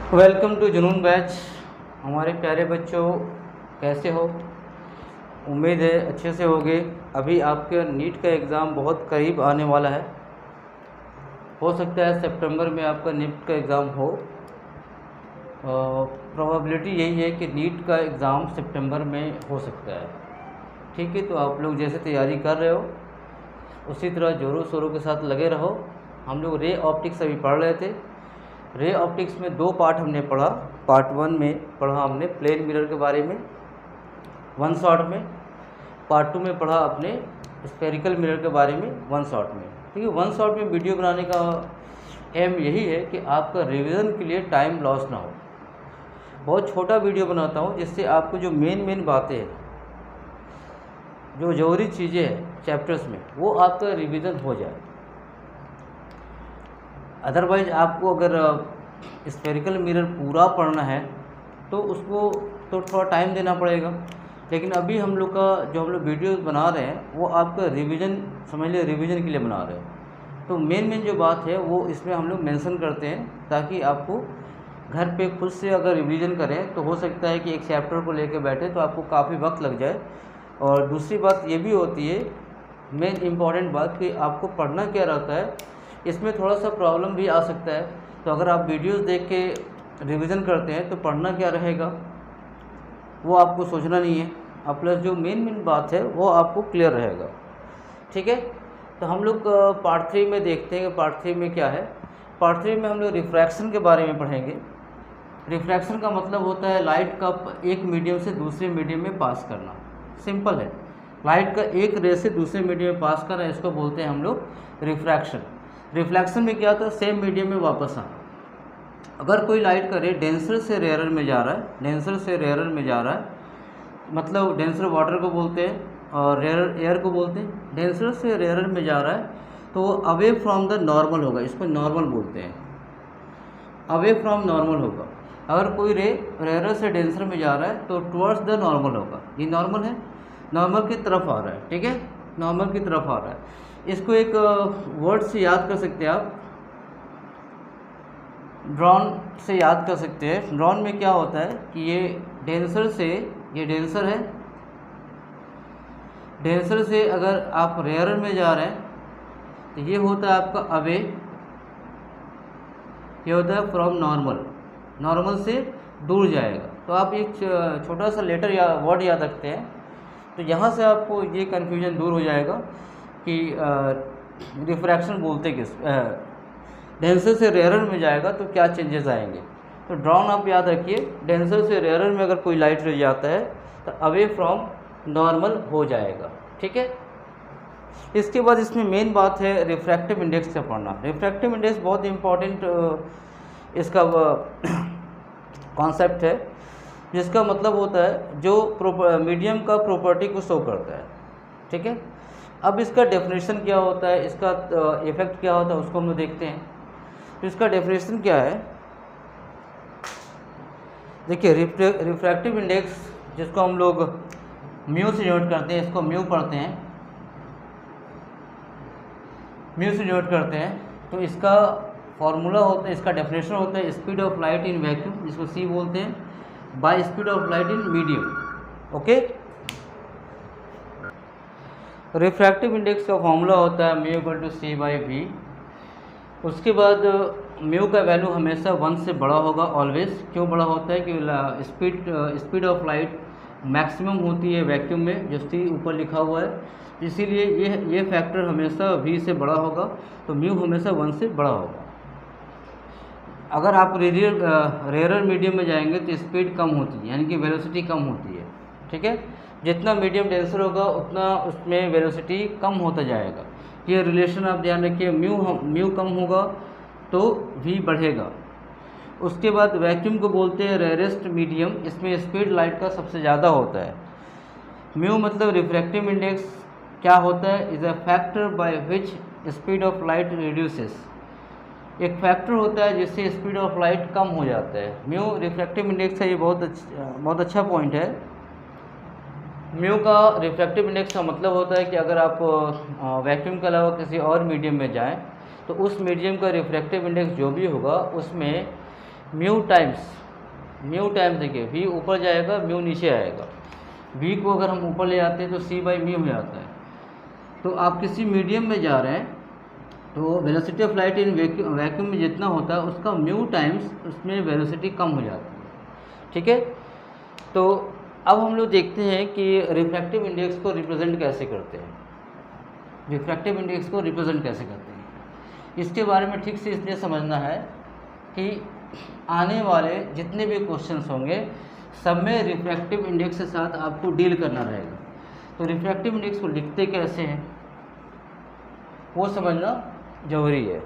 Welcome to जुनून batch. हमारे प्यारे बच्चों, कैसे हो? उम्मीद है अच्छे से होगे। अभी आपके नीट का एग्ज़ाम बहुत करीब आने वाला है। हो सकता है सितंबर में आपका नीट का एग्ज़ाम हो। प्रोबेबिलिटी यही है कि नीट का एग्ज़ाम सितंबर में हो सकता है। ठीक है, तो आप लोग जैसे तैयारी कर रहे हो उसी तरह ज़ोरों शोरों के साथ लगे रहो। हम लोग रे ऑप्टिक्स अभी पढ़ रहे थे। रे ऑप्टिक्स में दो पार्ट हमने पढ़ा। पार्ट 1 में पढ़ा हमने प्लेन मिरर के बारे में वन शॉट में। पार्ट 2 में पढ़ा अपने स्फेरिकल मिरर के बारे में वन शॉट में। ठीक है, वन शॉट में वीडियो बनाने का एम यही है कि आपका रिवीजन के लिए टाइम लॉस ना हो। बहुत छोटा वीडियो बनाता हूँ जिससे आपको जो मेन बातें हैं, जो ज़रूरी चीज़ें हैं चैप्टर्स में, वो आपका रिवीजन हो जाए। अदरवाइज़ आपको अगर स्फेरिकल मिरर पूरा पढ़ना है तो उसको तो थोड़ा टाइम देना पड़ेगा। लेकिन अभी हम लोग का जो हम लोग वीडियोस बना रहे हैं वो आपका रिवीजन, समझ लीजिए रिवीजन के लिए बना रहे हैं। तो मेन जो बात है वो इसमें हम लोग मेंशन करते हैं, ताकि आपको घर पे खुद से अगर रिवीजन करें तो हो सकता है कि एक चैप्टर को लेकर बैठे तो आपको काफ़ी वक्त लग जाए। और दूसरी बात ये भी होती है, मेन इम्पॉर्टेंट बात, कि आपको पढ़ना क्या रहता है, इसमें थोड़ा सा प्रॉब्लम भी आ सकता है। तो अगर आप वीडियोस देख के रिवीजन करते हैं तो पढ़ना क्या रहेगा वो आपको सोचना नहीं है, और प्लस जो मेन बात है वो आपको क्लियर रहेगा। ठीक है, तो हम लोग पार्ट 3 में देखते हैं कि पार्ट 3 में क्या है। पार्ट 3 में हम लोग रिफ्रैक्शन के बारे में पढ़ेंगे। रिफ्रैक्शन का मतलब होता है लाइट का एक मीडियम से दूसरे मीडियम में पास करना। सिंपल है, लाइट का एक रे से दूसरे मीडियम में पास करना, इसको बोलते हैं हम लोग रिफ्रैक्शन। रिफ्लेक्शन में क्या होता है, सेम मीडियम में वापस आना। अगर कोई लाइट का रे डेंसर से रेयरर में जा रहा है, डेंसर से रेयरर में जा रहा है, मतलब डेंसर वाटर को बोलते हैं और रेयरर एयर को बोलते हैं। डेंसर से रेयरर में जा रहा है तो वो अवे फ्रॉम द नॉर्मल होगा, इसको नॉर्मल बोलते हैं, अवे फ्रॉम नॉर्मल होगा। अगर कोई रे रेयरर से डेंसर में जा रहा है तो टुवर्ड्स द नॉर्मल होगा। ये नॉर्मल है, नॉर्मल की तरफ आ रहा है। ठीक है, नॉर्मल की तरफ आ रहा है। इसको एक वर्ड से याद कर सकते हैं आप, ड्रॉन से याद कर सकते हैं। ड्रॉन में क्या होता है कि ये डेंसर से, ये डेंसर है, डेंसर से अगर आप रेयरर में जा रहे हैं तो ये होता है आपका अवे, ये होता है फ्रॉम नॉर्मल, नॉर्मल से दूर जाएगा। तो आप एक छोटा सा लेटर या वर्ड याद रखते हैं तो यहाँ से आपको ये कन्फ्यूजन दूर हो जाएगा कि रिफ्रैक्शन बोलते किस, डेंसर से रेयरर में जाएगा तो क्या चेंजेस आएंगे। तो ड्रॉन आप याद रखिए, डेंसर से रेयरर में अगर कोई लाइट रे जाता है तो अवे फ्रॉम नॉर्मल हो जाएगा। ठीक है, इसके बाद इसमें मेन बात है रिफ्रैक्टिव इंडेक्स का पढ़ना। रिफ्रैक्टिव इंडेक्स बहुत इंपॉर्टेंट इसका कॉन्सेप्ट है, जिसका मतलब होता है जो मीडियम का प्रॉपर्टी को शो करता है। ठीक है, अब इसका डेफिनेशन क्या होता है, इसका इफेक्ट क्या होता है, उसको हम लोग देखते हैं। तो इसका डेफिनेशन क्या है, देखिए रिफ्रैक्टिव इंडेक्स जिसको हम लोग म्यू से डिनोट करते हैं, इसको म्यू पढ़ते हैं, म्यू से डिनोट करते हैं। तो इसका फॉर्मूला होता है, इसका डेफिनेशन होता है speed of light in vacuum, जिसको सी बोलते हैं, by speed of light in medium. Okay, refractive index का फॉर्मूला होता है mu equal to C by V. उसके बाद म्यू का वैल्यू हमेशा 1 से बड़ा होगा ऑलवेज। क्यों बड़ा होता है कि स्पीड ऑफ लाइट मैक्सिमम होती है वैक्यूम में, जो सी ऊपर लिखा हुआ है, इसीलिए ये फैक्टर हमेशा वी से बड़ा होगा। तो म्यू हमेशा 1 से बड़ा होगा। अगर आप रेयरर मीडियम में जाएंगे तो स्पीड कम होती है, यानी कि वेलोसिटी कम होती है। ठीक है, जितना मीडियम डेंसर होगा उतना उसमें वेलोसिटी कम होता जाएगा। ये रिलेशन आप ध्यान रखिए, म्यू कम होगा तो वी बढ़ेगा। उसके बाद वैक्यूम को बोलते हैं रेयरेस्ट मीडियम, इसमें स्पीड लाइट का सबसे ज़्यादा होता है। म्यू मतलब रिफ्रैक्टिव इंडेक्स क्या होता है, is a factor by which speed of light reduces. एक फैक्टर होता है जिससे स्पीड ऑफ लाइट कम हो जाता है। म्यू रिफ्रैक्टिव इंडेक्स है, ये बहुत अच्छा पॉइंट है। म्यू का रिफ्रैक्टिव इंडेक्स का मतलब होता है कि अगर आप वैक्यूम के अलावा किसी और मीडियम में जाएं तो उस मीडियम का रिफ्रैक्टिव इंडेक्स जो भी होगा उसमें म्यू टाइम्स देखिए v ऊपर जाएगा, म्यू नीचे आएगा। v को अगर हम ऊपर ले आते हैं तो c बाई म्यू हो जाता है। तो आप किसी मीडियम में जा रहे हैं तो velocity of light in vacuum में जितना होता है उसका म्यू टाइम्स उसमें वेलोसिटी कम हो जाती है। ठीक है, तो अब हम लोग देखते हैं कि रिफ्रैक्टिव इंडेक्स को रिप्रेजेंट कैसे करते हैं। रिफ्रैक्टिव इंडेक्स को रिप्रेजेंट कैसे करते हैं इसके बारे में ठीक से इसलिए समझना है कि आने वाले जितने भी क्वेश्चंस होंगे सब में रिफ्रैक्टिव इंडेक्स के साथ आपको डील करना रहेगा। तो रिफ्रैक्टिव इंडेक्स को लिखते कैसे हैं वो समझना ज़रूरी है।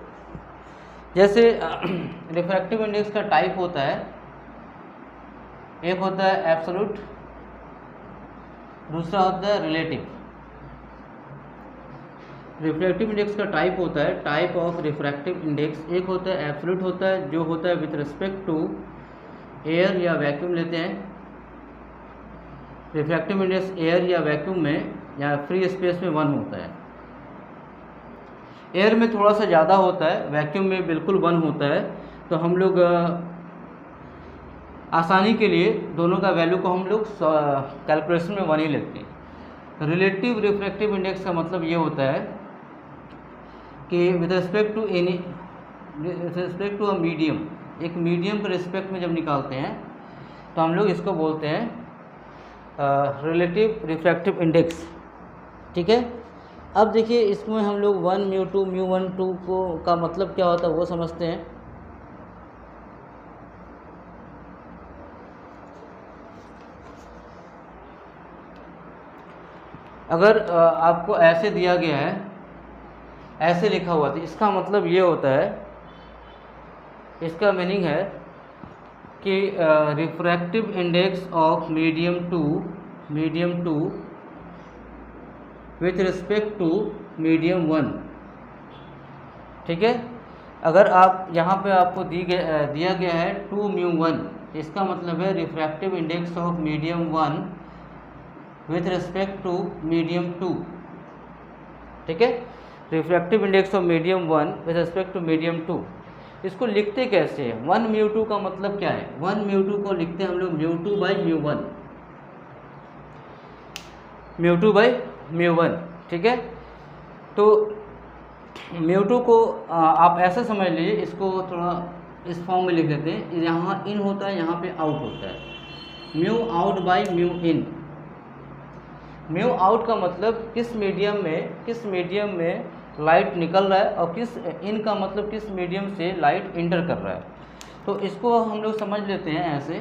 जैसे रिफ्रैक्टिव इंडेक्स का टाइप होता है, एक होता है एब्सोल्यूट, दूसरा होता है रिलेटिव। रिफ्रैक्टिव इंडेक्स का टाइप होता है, टाइप ऑफ रिफ्रैक्टिव इंडेक्स, एक होता है एब्सोल्यूट होता है जो होता है विथ रिस्पेक्ट टू एयर या वैक्यूम लेते हैं। रिफ्रैक्टिव इंडेक्स एयर या वैक्यूम में या फ्री स्पेस में 1 होता है। एयर में थोड़ा सा ज़्यादा होता है, वैक्यूम में बिल्कुल 1 होता है। तो हम लोग आसानी के लिए दोनों का वैल्यू को हम लोग कैलकुलेशन में 1 ही लेते हैं। रिलेटिव रिफ्रैक्टिव इंडेक्स का मतलब ये होता है कि with respect to a medium, एक मीडियम के रिस्पेक्ट में जब निकालते हैं तो हम लोग इसको बोलते हैं रिलेटिव रिफ्रैक्टिव इंडेक्स। ठीक है, अब देखिए इसमें हम लोग 1 म्यू 2 म्यू 1 2 को का मतलब क्या होता है वो समझते हैं। अगर आपको ऐसे दिया गया है, ऐसे लिखा हुआ था, इसका मतलब ये होता है, इसका मीनिंग है कि refractive index of medium two with respect to medium 1। ठीक है, अगर आप यहाँ पे आपको दिया गया है 2 म्यू 1, इसका मतलब है refractive index of medium 1 with respect to medium 2। ठीक है, refractive index of medium 1 with respect to medium 2। इसको लिखते कैसे हैं? 1 म्यू 2 का मतलब क्या है? 1 म्यू 2 को लिखते हैं हम लोग mu 2 by mu 1, mu 2 by mu 1। ठीक है, तो म्यू 2 को आप ऐसा समझ लीजिए, इसको थोड़ा इस फॉर्म में लिख लेते हैं। यहाँ इन होता है, यहाँ पे आउट होता है। Mu out by mu in. Mu out का मतलब किस मीडियम में लाइट निकल रहा है, और किस इन का मतलब किस मीडियम से लाइट इंटर कर रहा है। तो इसको हम लोग समझ लेते हैं ऐसे।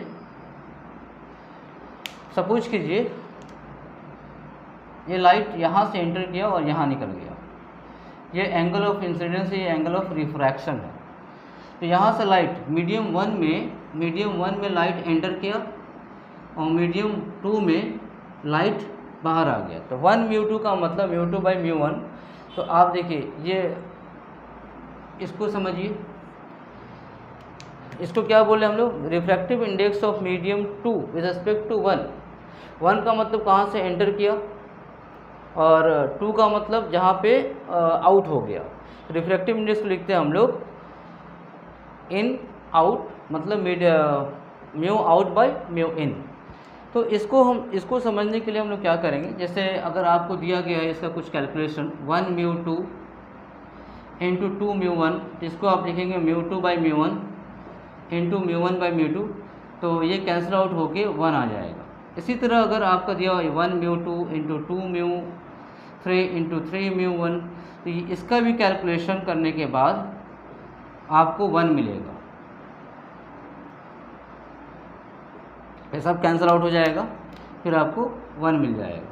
सपोज कीजिए ये लाइट यहाँ से इंटर किया और यहाँ निकल गया, ये एंगल ऑफ इंसिडेंस है, ये एंगल ऑफ रिफ्रैक्शन है। तो यहाँ से लाइट मीडियम 1 में लाइट एंटर किया और मीडियम 2 में लाइट बाहर आ गया। तो 1 म्यू 2 का मतलब म्यू 2 बाई म्यू 1। तो आप देखिए ये इसको समझिए, इसको क्या बोले हम लोग? Refractive index of medium 2 with respect to 1 का मतलब कहाँ से एंटर किया, और 2 का मतलब जहाँ पे आउट हो गया। रिफ्रैक्टिव इंडेक्स को लिखते हैं हम लोग इन आउट, मतलब म्यू आउट बाई म्यू इन। तो इसको समझने के लिए हम लोग क्या करेंगे, जैसे अगर आपको दिया गया है इसका कुछ कैलकुलेशन 1 म्यू 2 इंटू 2 म्यू 1, इसको आप लिखेंगे mu 2 by mu 1 into mu 1 by mu 2, तो ये कैंसिल आउट होके 1 आ जाएगा। इसी तरह अगर आपका दिया हुआ 1 mu 2 into 2 mu 3 into 3 mu 1, तो इसका भी कैलकुलेशन करने के बाद आपको 1 मिलेगा। ये सब कैंसिल आउट हो जाएगा, फिर आपको 1 मिल जाएगा।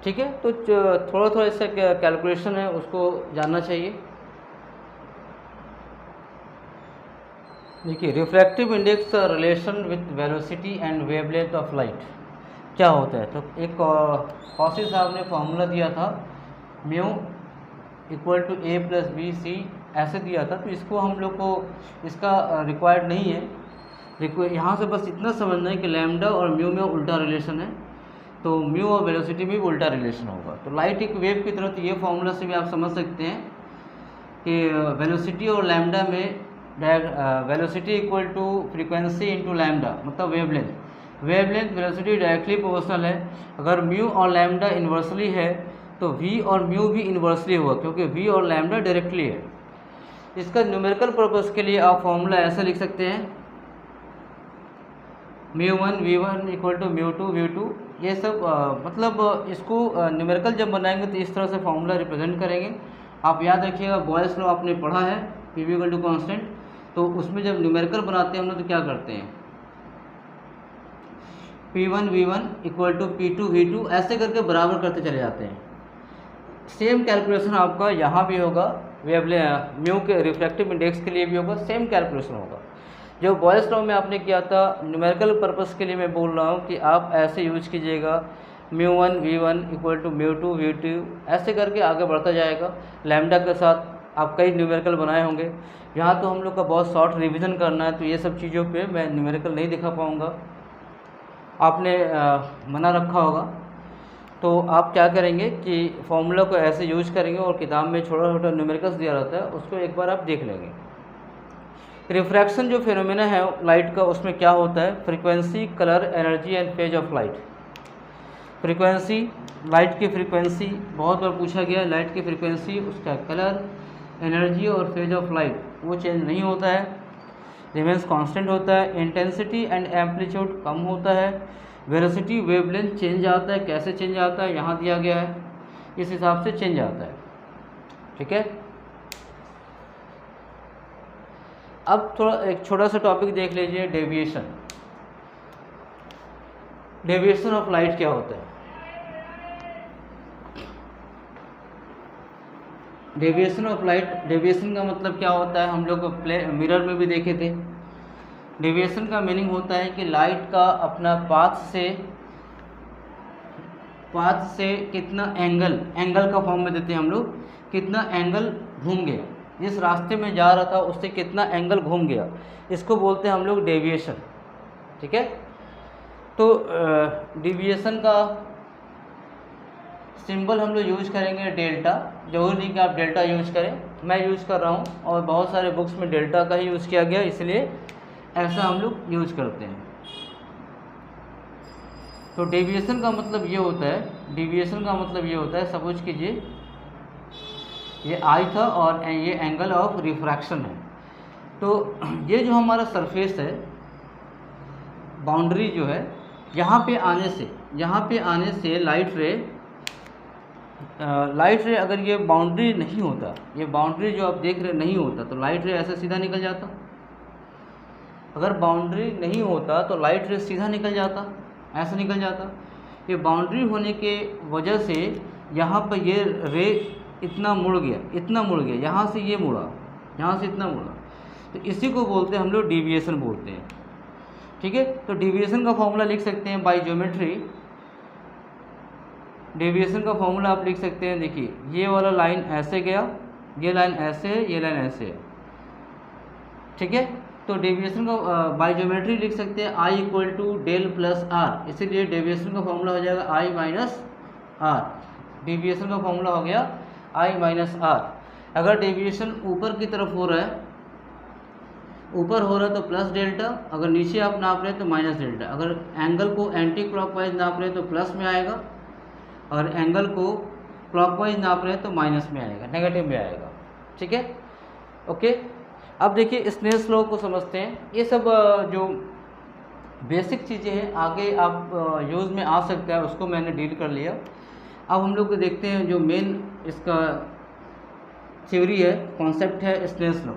ठीक है, तो थोड़ा थोड़ा इसका कैलकुलेशन है उसको जानना चाहिए। देखिए refractive index relation with velocity and wavelength of light क्या होता है। तो एक कॉसी साहब ने फॉर्मूला दिया था mu equal to A plus B C, ऐसे दिया था। तो इसको हम लोग को इसका रिक्वायर्ड नहीं है, यहाँ से बस इतना समझना है कि लैम्डा और म्यू में उल्टा रिलेशन है, तो म्यू और वेलोसिटी में भी उल्टा रिलेशन होगा। तो लाइट एक वेव की तरह, तो ये फॉर्मूला से भी आप समझ सकते हैं कि वेलोसिटी और लैम्डा में velocity equal to frequency into lambda, मतलब wavelength. Wavelength velocity directly proportional है। अगर म्यू और लैम्डा इन्वर्सली है तो v और म्यू भी इन्वर्सली होगा, क्योंकि v और लैम्डा डायरेक्टली है। इसका न्यूमेरिकल पर्पस के लिए आप फॉर्मूला ऐसा लिख सकते हैं, μ1 v1 इक्वल टू μ2 v2। ये सब मतलब इसको न्यूमेरिकल जब बनाएंगे तो इस तरह से फॉर्मूला रिप्रेजेंट करेंगे। आप याद रखिएगा, बॉयस लॉ आपने पढ़ा है, P V equal to constant. तो उसमें जब न्यूमेरिकल बनाते हैं हम लोग तो क्या करते हैं, p1 v1 equal to p2 v2 ऐसे करके बराबर करते चले जाते हैं। सेम कैलकुलेशन आपका यहाँ भी होगा, म्यू के रिफ्रैक्टिव इंडेक्स के लिए भी होगा, सेम कैलकुलेशन होगा जो बॉयस लॉ में आपने किया था। न्यूमेरिकल पर्पस के लिए मैं बोल रहा हूँ कि आप ऐसे यूज कीजिएगा, μ1 v1 इक्वल टू μ2 v2 ऐसे करके आगे बढ़ता जाएगा। लैम्डा के साथ आप कई न्यूमेरिकल बनाए होंगे। यहाँ तो हम लोग का बहुत शॉर्ट रिवीजन करना है, तो ये सब चीज़ों पे मैं न्यूमेरिकल नहीं दिखा पाऊँगा, आपने मना रखा होगा। तो आप क्या करेंगे कि फॉर्मूला को ऐसे यूज करेंगे और किताब में छोटा छोटा न्यूमेरिकल्स दिया रहता है, उसको एक बार आप देख लेंगे। रिफ्रैक्शन जो फिनोमेना है लाइट का, उसमें क्या होता है, frequency, colour, energy and phase of light. Frequency, light की फ्रीक्वेंसी बहुत बार पूछा गया है, लाइट की फ्रीक्वेंसी, उसका कलर, एनर्जी और फेज ऑफ लाइट वो चेंज नहीं होता है, रिमेंस कांस्टेंट होता है। इंटेंसिटी एंड एम्पलीट्यूड कम होता है। वेलोसिटी, वेवलेंथ चेंज आता है। कैसे चेंज आता है, यहाँ दिया गया है, इस हिसाब से चेंज आता है। ठीक है, अब थोड़ा एक छोटा सा टॉपिक देख लीजिए, डेविएशन। डेविएशन ऑफ लाइट क्या होता है। डेविएशन ऑफ लाइट, डेविएशन का मतलब क्या होता है, हम लोग मिरर में भी देखे थे। डेविएशन का मीनिंग होता है कि लाइट का अपना पाथ से कितना एंगल का फॉर्म में देते हैं हम लोग, कितना एंगल घूम गया, जिस रास्ते में जा रहा था उससे कितना एंगल घूम गया, इसको बोलते हैं हम लोग डेविएशन। ठीक है, तो डेविएशन का सिंबल हम लोग यूज करेंगे डेल्टा। जरूरी नहीं कि आप डेल्टा यूज करें, मैं यूज कर रहा हूँ और बहुत सारे बुक्स में डेल्टा का ही यूज़ किया गया, इसलिए ऐसा हम लोग यूज करते हैं। तो डेविएशन का मतलब ये होता है, डेविएशन का मतलब ये होता है, सपोज कीजिए ये आई था और ये एंगल ऑफ रिफ्रैक्शन है। तो ये जो हमारा सरफेस है, बाउंड्री जो है, यहाँ पे आने से लाइट रे अगर ये बाउंड्री नहीं होता, ये बाउंड्री जो आप देख रहे नहीं होता, तो लाइट रे ऐसे सीधा निकल जाता। अगर बाउंड्री नहीं होता तो लाइट रे सीधा निकल जाता, ऐसा निकल जाता। ये बाउंड्री होने के वजह से यहाँ पर ये रे इतना मुड़ गया, यहाँ से ये मुड़ा, यहाँ से इतना मुड़ा, तो इसी को बोलते हैं हम लोग डेविएशन बोलते हैं। ठीक है, तो डेविएशन का फॉर्मूला लिख सकते हैं बाय ज्योमेट्री। डेविएशन का फॉर्मूला आप लिख सकते हैं, देखिए ये वाला लाइन ऐसे गया, ये लाइन ऐसे है, ये लाइन ऐसे है। ठीक है, तो डेविएशन का बाय ज्योमेट्री लिख सकते हैं I equal to del plus R, इसीलिए डेविएशन का फॉर्मूला हो जाएगा आई माइनस आर। डेविएशन का फॉर्मूला हो गया आई माइनस आर। अगर डेविएशन ऊपर की तरफ हो रहा है, तो प्लस डेल्टा, अगर नीचे आप नाप रहे हैं तो माइनस डेल्टा। अगर एंगल को एंटी क्लॉकवाइज नाप रहे हैं तो प्लस में आएगा, और एंगल को क्लॉकवाइज नाप रहे हैं तो माइनस में आएगा, नेगेटिव में आएगा। ठीक है, ओके। अब देखिए स्नेल्स लॉ को समझते हैं। ये सब जो बेसिक चीज़ें हैं आगे आप यूज़ में आ सकता है, उसको मैंने डील कर लिया। अब हम लोग देखते हैं जो मेन इसका थ्योरी है, कॉन्सेप्ट है स्नेल्स लॉ।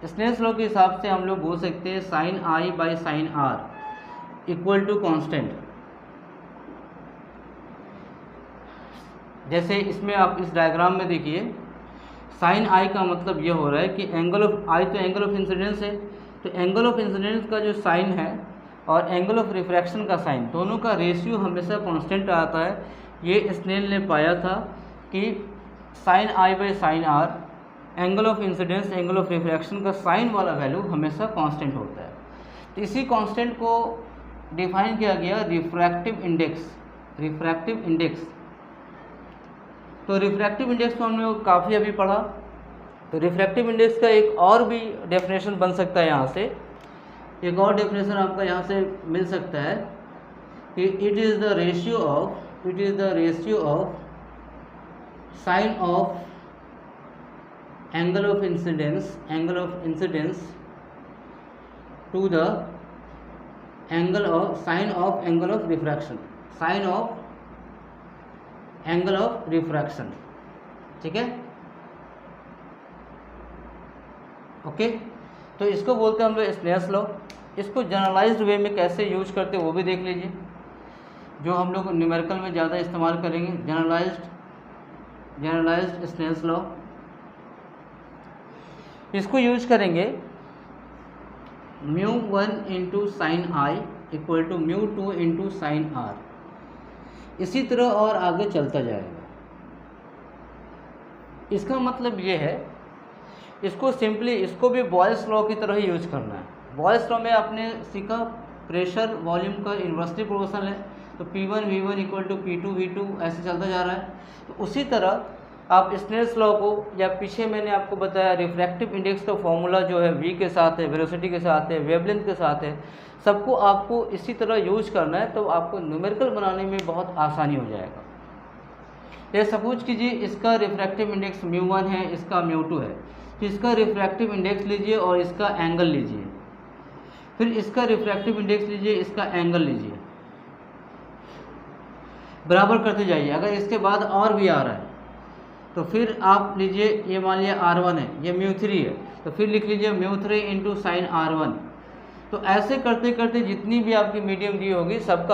स्नेल्स लॉ के हिसाब से हम लोग बोल सकते हैं sine I by sine R equal to constant. जैसे इसमें आप इस डायग्राम में देखिए, साइन आई का मतलब ये हो रहा है कि एंगल ऑफ आई तो एंगल ऑफ इंसिडेंस है, तो एंगल ऑफ इंसिडेंस का जो साइन है और एंगल ऑफ रिफ्रैक्शन का साइन, दोनों का रेशियो हमेशा कांस्टेंट आता है। ये स्नेल ने पाया था कि sine I by sine R, angle of incidence, angle of refraction का साइन वाला वैल्यू हमेशा कांस्टेंट होता है। तो इसी कांस्टेंट को डिफाइन किया गया रिफ्रैक्टिव इंडेक्स। तो रिफ्रैक्टिव इंडेक्स को हमने काफ़ी अभी पढ़ा, तो रिफ्रैक्टिव इंडेक्स का एक और भी डेफिनेशन बन सकता है यहाँ से, एक और डेफिनेशन आपका यहाँ से मिल सकता है कि it is the ratio of sine of angle of incidence to the angle of sine of angle of refraction, ठीक है। ओके, तो इसको बोलते हैं हम लोग स्नेल्स लॉ। इसको जनरलाइज्ड वे में कैसे यूज करते हैं वो भी देख लीजिए, जो हम लोग न्यूमेरिकल में ज़्यादा इस्तेमाल करेंगे। जनरलाइज्ड स्नेल्स लॉ, इसको यूज करेंगे μ1 into sine I equal to μ2 into sine R, इसी तरह और आगे चलता जाएगा। इसका मतलब ये है, इसको सिंपली इसको भी बॉयल्स लॉ की तरह ही यूज करना है। बॉयल्स लॉ में आपने सीखा प्रेशर वॉल्यूम का इन्वर्सली प्रोपोर्शनल है, तो P1 V1 equal to P2 V2 ऐसे चलता जा रहा है। तो उसी तरह आप स्नेल्स लॉ को, या पीछे मैंने आपको बताया रिफ्रैक्टिव इंडेक्स का फॉर्मूला जो है v के साथ है, वेलोसिटी के साथ है, वेवलेंथ के साथ है, सबको आपको इसी तरह यूज करना है, तो आपको न्यूमेरिकल बनाने में बहुत आसानी हो जाएगा। ये सपोज कीजिए इसका रिफ्रैक्टिव इंडेक्स μ1 है, इसका μ2 है, तो इसका रिफ्रैक्टिव इंडेक्स लीजिए और इसका एंगल लीजिए, फिर इसका रिफ्रैक्टिव इंडेक्स लीजिए, इसका एंगल लीजिए, बराबर करते जाइए। अगर इसके बाद और भी आ रहा है तो फिर आप लीजिए, ये मान लिया R1 है, ये μ3 है, तो फिर लिख लीजिए μ3 इंटू साइन R1। तो ऐसे करते करते जितनी भी आपकी मीडियम दी होगी सबको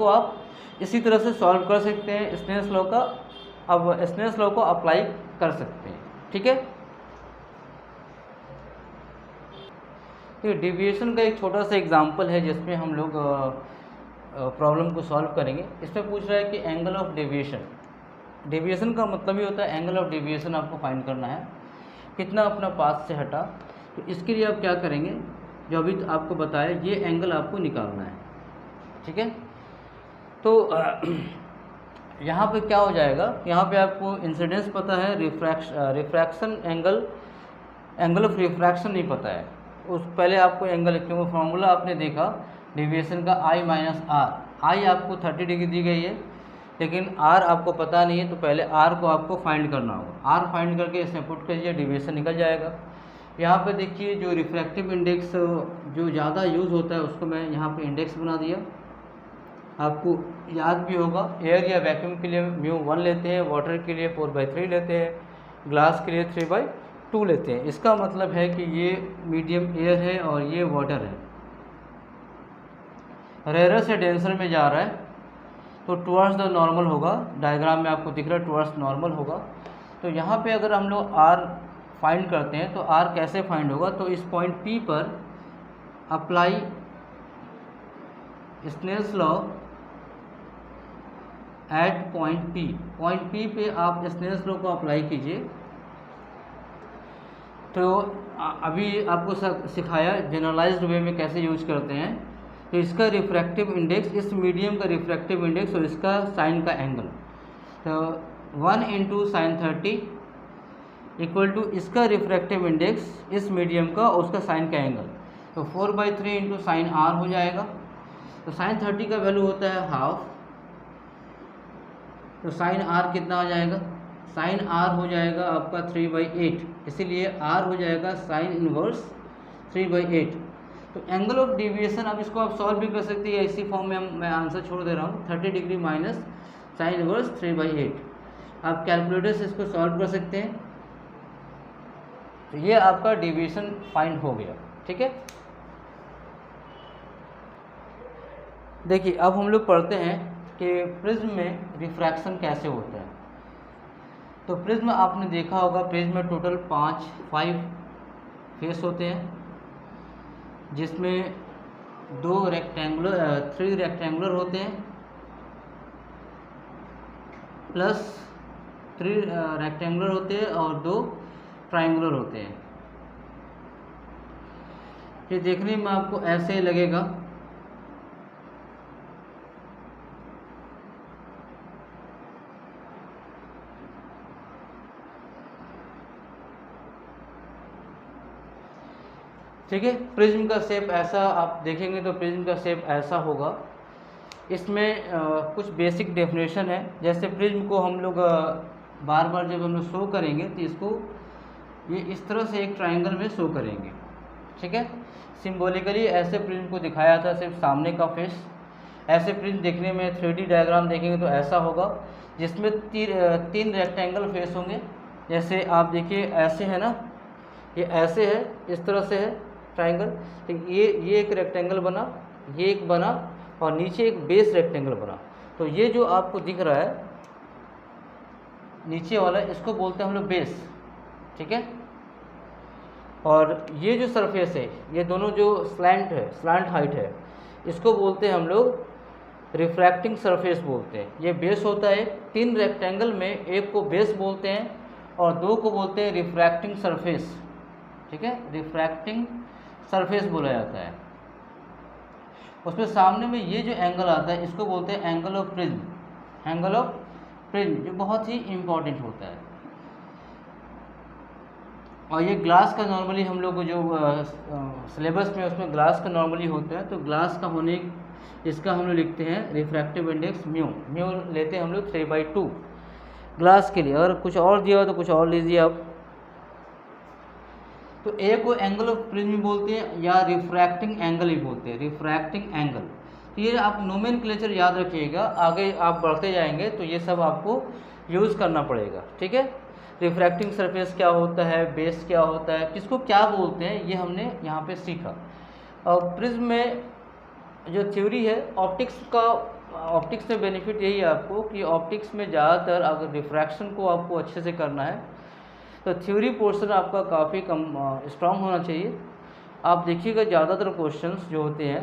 आप इसी तरह से सॉल्व कर सकते हैं। स्नेल्स लॉ का अब स्नेल्स लॉ को अप्लाई कर सकते हैं, ठीक है। तो डेविएशन का एक छोटा सा एग्जांपल है जिसमें हम लोग प्रॉब्लम को सॉल्व करेंगे। इसमें पूछ रहा है कि एंगल ऑफ डेविएशन का मतलब ही होता है एंगल ऑफ डेविएशन आपको फाइंड करना है, कितना अपना पाथ से हटा। तो इसके लिए आप क्या करेंगे, जो अभी आपको बताया ये एंगल आपको निकालना है, ठीक है। तो यहाँ पे क्या हो जाएगा, यहाँ पे आपको इंसिडेंस पता है, रिफ्रैक्शन एंगल ऑफ रिफ्रैक्शन नहीं पता है। उस पहले आपको एंगल, क्योंकि फार्मूला आपने देखा डेविएशन का I माइनस आर, आई आपको 30 डिग्री दी गई है, लेकिन आर आपको पता नहीं है, तो पहले आर को आपको फाइंड करना होगा। आर फाइंड करके इसमें पुट करिए, डेविएशन निकल जाएगा। यहाँ पे देखिए जो रिफ्रैक्टिव इंडेक्स जो ज़्यादा यूज़ होता है उसको मैं यहाँ पे इंडेक्स बना दिया। आपको याद भी होगा, एयर या वैक्यूम के लिए μ1 लेते हैं, वाटर के लिए 4/3 लेते हैं, ग्लास के लिए 3/2 लेते हैं। इसका मतलब है कि ये मीडियम एयर है और ये वाटर है, रेयर से डेंसर में जा रहा है, तो टुवर्ड्स द नॉर्मल होगा। डायग्राम में आपको दिख रहा है टुवर्ड्स नॉर्मल होगा। तो यहाँ पे अगर हम लोग आर फाइंड करते हैं तो आर कैसे फाइंड होगा, तो इस पॉइंट P पर apply Snell's law at point P पे आप स्नेल्स लॉ को अप्लाई कीजिए। तो अभी आपको सिखाया जनरलाइज्ड वे में कैसे यूज करते हैं। तो इसका रिफ्रैक्टिव इंडेक्स, इस मीडियम का रिफ्रैक्टिव इंडेक्स और इसका साइन का एंगल, तो 1 इंटू साइन 30 इक्वल टू इसका रिफ्रैक्टिव इंडेक्स इस मीडियम का और उसका साइन का एंगल, तो 4/3 इंटू साइन आर हो जाएगा। तो साइन 30 का वैल्यू होता है हाफ, तो साइन आर कितना आ जाएगा, साइन आर हो जाएगा आपका 3/8, इसीलिए आर हो जाएगा साइन इनवर्स 3/8। तो एंगल ऑफ डेविएशन, अब इसको आप सॉल्व भी कर सकते हैं, इसी फॉर्म में मैं आंसर छोड़ दे रहा हूँ, 30 डिग्री माइनस साइन इनवर्स 3/8। आप कैलकुलेटर से इसको सॉल्व कर सकते हैं। तो ये आपका डेविएशन फाइंड हो गया, ठीक है। देखिए अब हम लोग पढ़ते हैं कि प्रिज्म में रिफ्रैक्शन कैसे होता है। तो प्रिज्म आपने देखा होगा, प्रिज्म में टोटल 5 फेस होते हैं, जिसमें 3 रेक्टेंगुलर होते हैं प्लस 3 रेक्टेंगुलर होते हैं और 2 ट्रायंगुलर होते हैं। ये देखने में आपको ऐसे ही लगेगा, ठीक है। प्रिज्म का शेप ऐसा आप देखेंगे तो प्रिज्म का शेप ऐसा होगा। इसमें कुछ बेसिक डेफिनेशन है। जैसे प्रिज्म को हम लोग बार बार जब हम लोग शो करेंगे तो इसको ये इस तरह से एक ट्रायंगल में शो करेंगे। ठीक है, सिंबॉलिकली ऐसे प्रिज्म को दिखाया था, सिर्फ सामने का फेस। ऐसे प्रिज्म देखने में 3D डायग्राम देखेंगे तो ऐसा होगा, जिसमें तीन रेक्टेंगल फेस होंगे। जैसे आप देखिए ऐसे है ना, ये ऐसे है, इस तरह से है ट्रायंगल। तो ये एक रेक्टेंगल बना, ये एक बना, और नीचे एक बेस रेक्टेंगल बना। तो ये जो आपको दिख रहा है नीचे वाला, इसको बोलते हैं हम लोग बेस। ठीक है, और ये जो सरफेस है, ये दोनों जो स्लैंट हाइट है, इसको बोलते हैं हम लोग रिफ्रैक्टिंग सरफेस बोलते हैं। ये बेस होता है। 3 रेक्टेंगल में एक को बेस बोलते हैं और 2 को बोलते हैं रिफ्रैक्टिंग सरफेस। ठीक है, रिफ्रैक्टिंग सरफेस बोला जाता है। उसमें सामने में ये जो एंगल आता है, इसको बोलते हैं angle of prism. Angle of prism जो बहुत ही इम्पॉर्टेंट होता है। और ये ग्लास का नॉर्मली हम लोग जो सिलेबस में उसमें ग्लास का नॉर्मली होता है, तो ग्लास का होने इसका हम लोग लिखते हैं रिफ्रैक्टिव इंडेक्स म्यू लेते हैं हम लोग 3/2 ग्लास के लिए। अगर कुछ और दिया हो तो कुछ और लीजिए आप। तो एक को एंगल ऑफ प्रिज्म बोलते हैं या रिफ्रैक्टिंग एंगल ही बोलते हैं, रिफ्रैक्टिंग एंगल। तो ये आप नोमेनक्लेचर याद रखिएगा, आगे आप बढ़ते जाएंगे तो ये सब आपको यूज़ करना पड़ेगा। ठीक है, रिफ्रैक्टिंग सरफेस क्या होता है, बेस क्या होता है, किसको क्या बोलते हैं, ये हमने यहाँ पे सीखा। और प्रिज्म में जो थ्योरी है ऑप्टिक्स में बेनिफिट यही है आपको कि ऑप्टिक्स में ज़्यादातर अगर रिफ्रैक्शन को आपको अच्छे से करना है तो थ्योरी पोर्शन आपका काफ़ी कम स्ट्रांग होना चाहिए। आप देखिएगा ज़्यादातर क्वेश्चंस जो होते हैं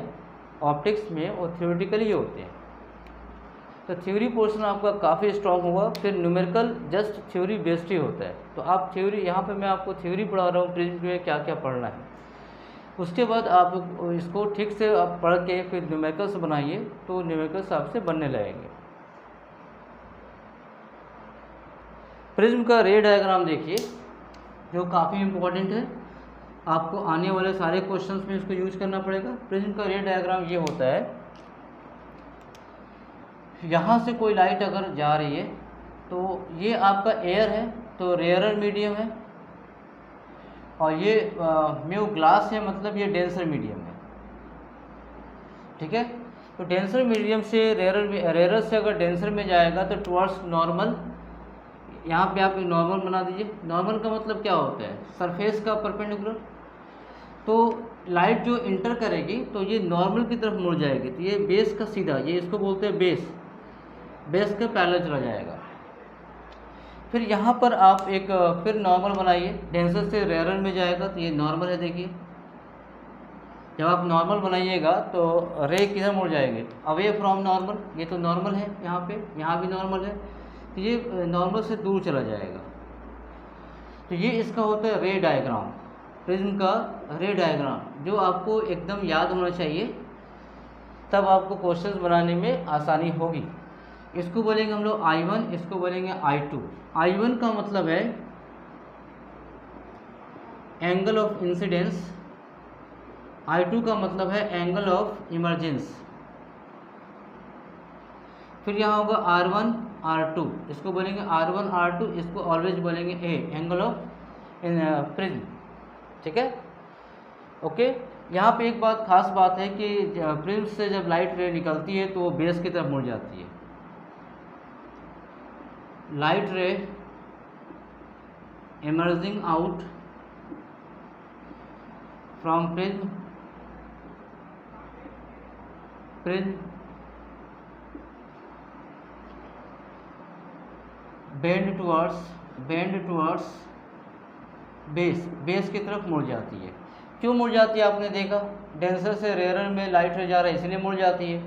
ऑप्टिक्स में वो थ्योरेटिकली होते हैं, तो थ्योरी पोर्शन आपका काफ़ी स्ट्रांग होगा। फिर न्यूमेरिकल जस्ट थ्योरी बेस्ड ही होता है। तो आप थ्योरी, यहाँ पे मैं आपको थ्योरी पढ़ा रहा हूँ प्रिज्म में क्या क्या पढ़ना है, उसके बाद आप इसको ठीक से आप पढ़ के फिर न्यूमेरिकल्स बनाइए तो न्यूमेरिकल्स आपसे बनने लगेंगे। प्रिज्म का रे डायग्राम देखिए, जो काफ़ी इम्पोर्टेंट है, आपको आने वाले सारे क्वेश्चंस में इसको यूज करना पड़ेगा। प्रिज्म का रे डायग्राम ये होता है, यहाँ से कोई लाइट अगर जा रही है तो ये आपका एयर है, तो रेयरर मीडियम है, और ये म्यू ग्लास है, मतलब ये डेंसर मीडियम है। ठीक है, तो डेंसर मीडियम से रेयरर से अगर डेंसर में जाएगा तो टुवर्ड्स नॉर्मल, यहाँ पे आप नॉर्मल बना दीजिए। नॉर्मल का मतलब क्या होता है, सरफेस का परपेंडिकुलर। तो लाइट जो इंटर करेगी तो ये नॉर्मल की तरफ मुड़ जाएगी, तो ये बेस का सीधा, ये इसको बोलते हैं बेस के पैरेलल चला जाएगा। फिर यहाँ पर आप एक फिर नॉर्मल बनाइए, डेंसर से रेयरर में जाएगा तो ये नॉर्मल है। देखिए जब आप नॉर्मल बनाइएगा तो रे किधर मुड़ जाएंगे, अवे फ्रॉम नॉर्मल। ये तो नॉर्मल है, यहाँ पे यहाँ भी नॉर्मल है, तो ये नॉर्मल से दूर चला जाएगा। तो ये इसका होता है रे डायग्राम, प्रिज्म का रे डायग्राम, जो आपको एकदम याद होना चाहिए, तब आपको क्वेश्चंस बनाने में आसानी होगी। इसको बोलेंगे हम लोग I1, इसको बोलेंगे I2। I1 का मतलब है एंगल ऑफ इंसिडेंस, I2 का मतलब है एंगल ऑफ इमरजेंस। फिर यहाँ होगा R1 R2, इसको बोलेंगे R1 R2, इसको ऑलवेज बोलेंगे A, एंगल ऑफ प्रिज्म। ठीक है, ओके। यहाँ पे एक बात खास बात है कि प्रिज्म से जब लाइट रे निकलती है तो वो बेस की तरफ मुड़ जाती है। लाइट रे emerging out from prism bend towards base की तरफ मुड़ जाती है। क्यों मुड़ जाती है, आपने देखा डेंसर से रेयरर में लाइट रे जा रहा है इसलिए मुड़ जाती है।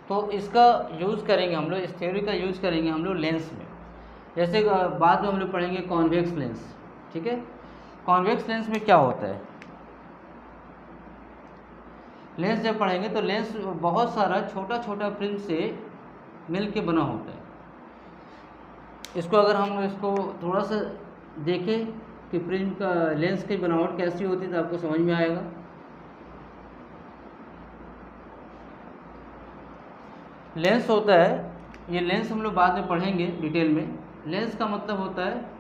तो इसका यूज़ करेंगे हम लोग, इस थ्योरी का यूज़ करेंगे हम लोग लेंस में। जैसे बाद में हम लोग पढ़ेंगे कॉन्वेक्स लेंस। ठीक है, कॉन्वेक्स लेंस में क्या होता है, लेंस जब पढ़ेंगे तो लेंस बहुत सारा छोटा छोटा प्रिज्म से मिल के बना होता है। इसको अगर हम इसको थोड़ा सा देखें कि प्रिज्म का लेंस की बनावट कैसी होती है, तो आपको समझ में आएगा। लेंस होता है, ये लेंस हम लोग बाद में पढ़ेंगे डिटेल में। लेंस का मतलब होता है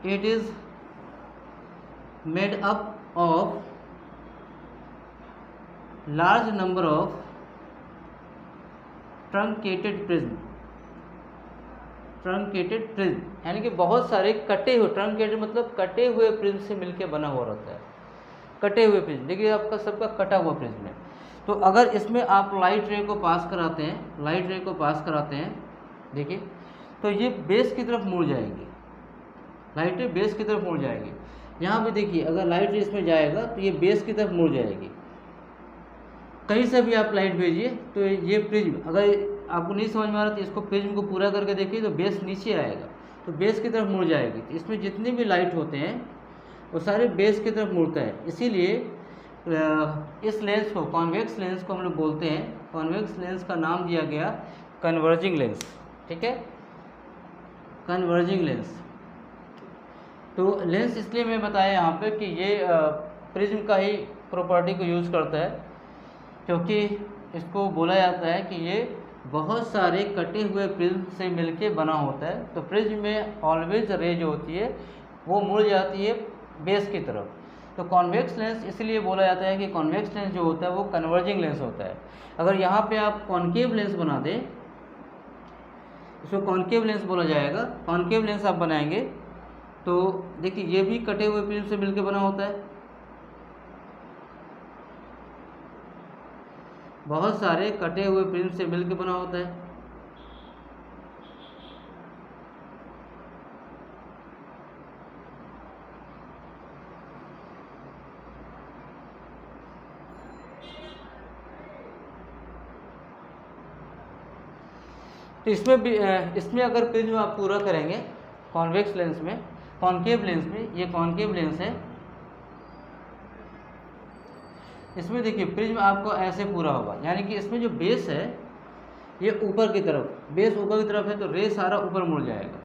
it is made up of large number of truncated prism. Truncated prism यानी कि बहुत सारे कटे हुए, ट्रंकेटेड मतलब कटे हुए प्रिज्म से मिलकर बना हुआ रहता है। कटे हुए प्रिज्म, देखिए आपका सबका कटा हुआ प्रिज्म है। तो अगर इसमें आप लाइट रे को पास कराते हैं, लाइट रे को पास कराते हैं, देखिए तो ये बेस की तरफ मुड़ जाएगी, लाइट रे बेस की तरफ मुड़ जाएगी। यहाँ पे देखिए अगर लाइट रे इसमें जाएगा तो ये बेस की तरफ मुड़ जाएगी। कहीं से भी आप लाइट भेजिए तो ये प्रिज्म, अगर आपको नहीं समझ में आ रहा तो इसको प्रिज्म को पूरा करके देखिए तो बेस नीचे आएगा, तो बेस की तरफ मुड़ जाएगी। तो इसमें जितने भी लाइट होते हैं वो सारे बेस की तरफ मुड़ता है। इसीलिए इस लेंस को, कॉन्वेक्स लेंस को हम लोग बोलते हैं, कॉन्वेक्स लेंस का नाम दिया गया कन्वर्जिंग लेंस। ठीक है, कन्वर्जिंग लेंस। तो लेंस इसलिए मैं बताया यहाँ पे कि ये प्रिज्म का ही प्रॉपर्टी को यूज़ करता है, क्योंकि इसको बोला जाता है कि ये बहुत सारे कटे हुए प्रिज्म से मिलके बना होता है। तो प्रिज्म में ऑलवेज रे जो होती है वो मुड़ जाती है बेस की तरफ। तो कॉन्वेक्स लेंस इसलिए बोला जाता है कि कॉन्वेक्स लेंस जो होता है वो कन्वर्जिंग लेंस होता है। अगर यहाँ पे आप कॉन्केव लेंस बना दें, इसको कॉन्केव लेंस बोला जाएगा। कॉन्केव लेंस आप बनाएंगे तो देखिए ये भी कटे हुए प्रिज्म से मिलकर बना होता है, बहुत सारे कटे हुए प्रिज्म से मिलकर बना होता है। तो इसमें भी इसमें अगर प्रिज्म आप पूरा करेंगे कॉन्वेक्स लेंस में, कॉन्केव लेंस में, ये कॉन्केव लेंस है, इसमें देखिए प्रिज्म आपको ऐसे पूरा होगा, यानी कि इसमें जो बेस है ये ऊपर की तरफ, बेस ऊपर की तरफ है तो रे सारा ऊपर मुड़ जाएगा,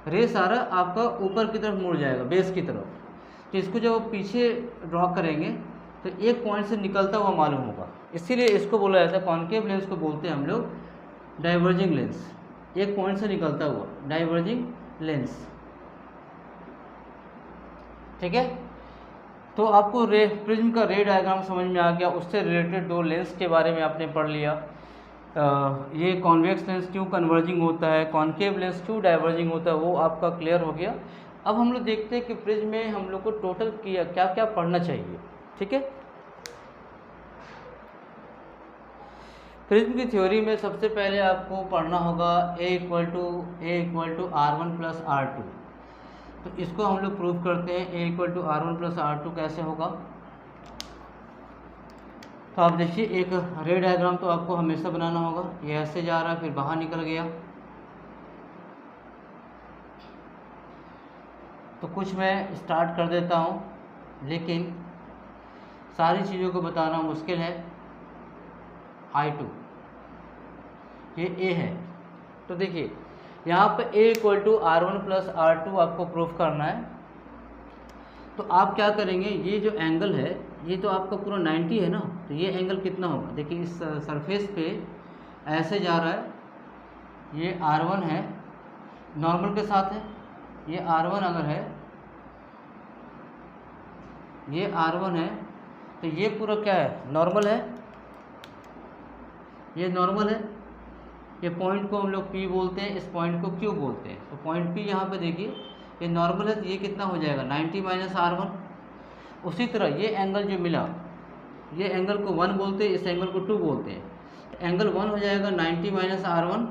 रे सारा आपका ऊपर की तरफ मुड़ जाएगा बेस की तरफ। तो इसको जब आप पीछे ड्रॉ करेंगे तो एक पॉइंट से निकलता हुआ मालूम होगा, इसीलिए इसको बोला जाता है, कॉन्केव लेंस को बोलते हैं हम लोग डाइवर्जिंग लेंस, एक पॉइंट से निकलता हुआ डाइवर्जिंग लेंस। ठीक है, तो आपको प्रिज्म का रे डायग्राम समझ में आ गया, उससे रिलेटेड दो लेंस के बारे में आपने पढ़ लिया। ये कॉन्वेक्स लेंस क्यों कन्वर्जिंग होता है, कॉन्केव लेंस क्यों डाइवर्जिंग होता है, वो आपका क्लियर हो गया। अब हम लोग देखते हैं कि प्रिज्म में हम लोग को टोटल क्या क्या पढ़ना चाहिए। ठीक है, प्रिज्म की थ्योरी में सबसे पहले आपको पढ़ना होगा A = R1 + R2। तो इसको हम लोग प्रूव करते हैं, A = R1 + R2 कैसे होगा। तो आप देखिए एक रे डायग्राम तो आपको हमेशा बनाना होगा, ये ऐसे जा रहा है फिर बाहर निकल गया। तो कुछ मैं स्टार्ट कर देता हूँ, लेकिन सारी चीज़ों को बताना मुश्किल है। I2 ये A है, तो देखिए यहाँ पे A = R1 + R2 आपको प्रूफ करना है। तो आप क्या करेंगे, ये जो एंगल है ये तो आपका पूरा 90 है ना, तो ये एंगल कितना होगा, देखिए इस सरफेस पे ऐसे जा रहा है, ये R1 है, नॉर्मल के साथ है, ये R1 अगर है, ये R1 है, तो ये पूरा क्या है, नॉर्मल है, ये नॉर्मल है। ये पॉइंट को हम लोग P बोलते हैं, इस पॉइंट को Q बोलते हैं। तो पॉइंट P यहाँ पे देखिए ये नॉर्मल है, तो ये कितना हो जाएगा 90 - R1। उसी तरह ये एंगल जो मिला, ये एंगल को 1 बोलते हैं, इस एंगल को 2 बोलते हैं। तो एंगल 1 हो जाएगा 90 - R1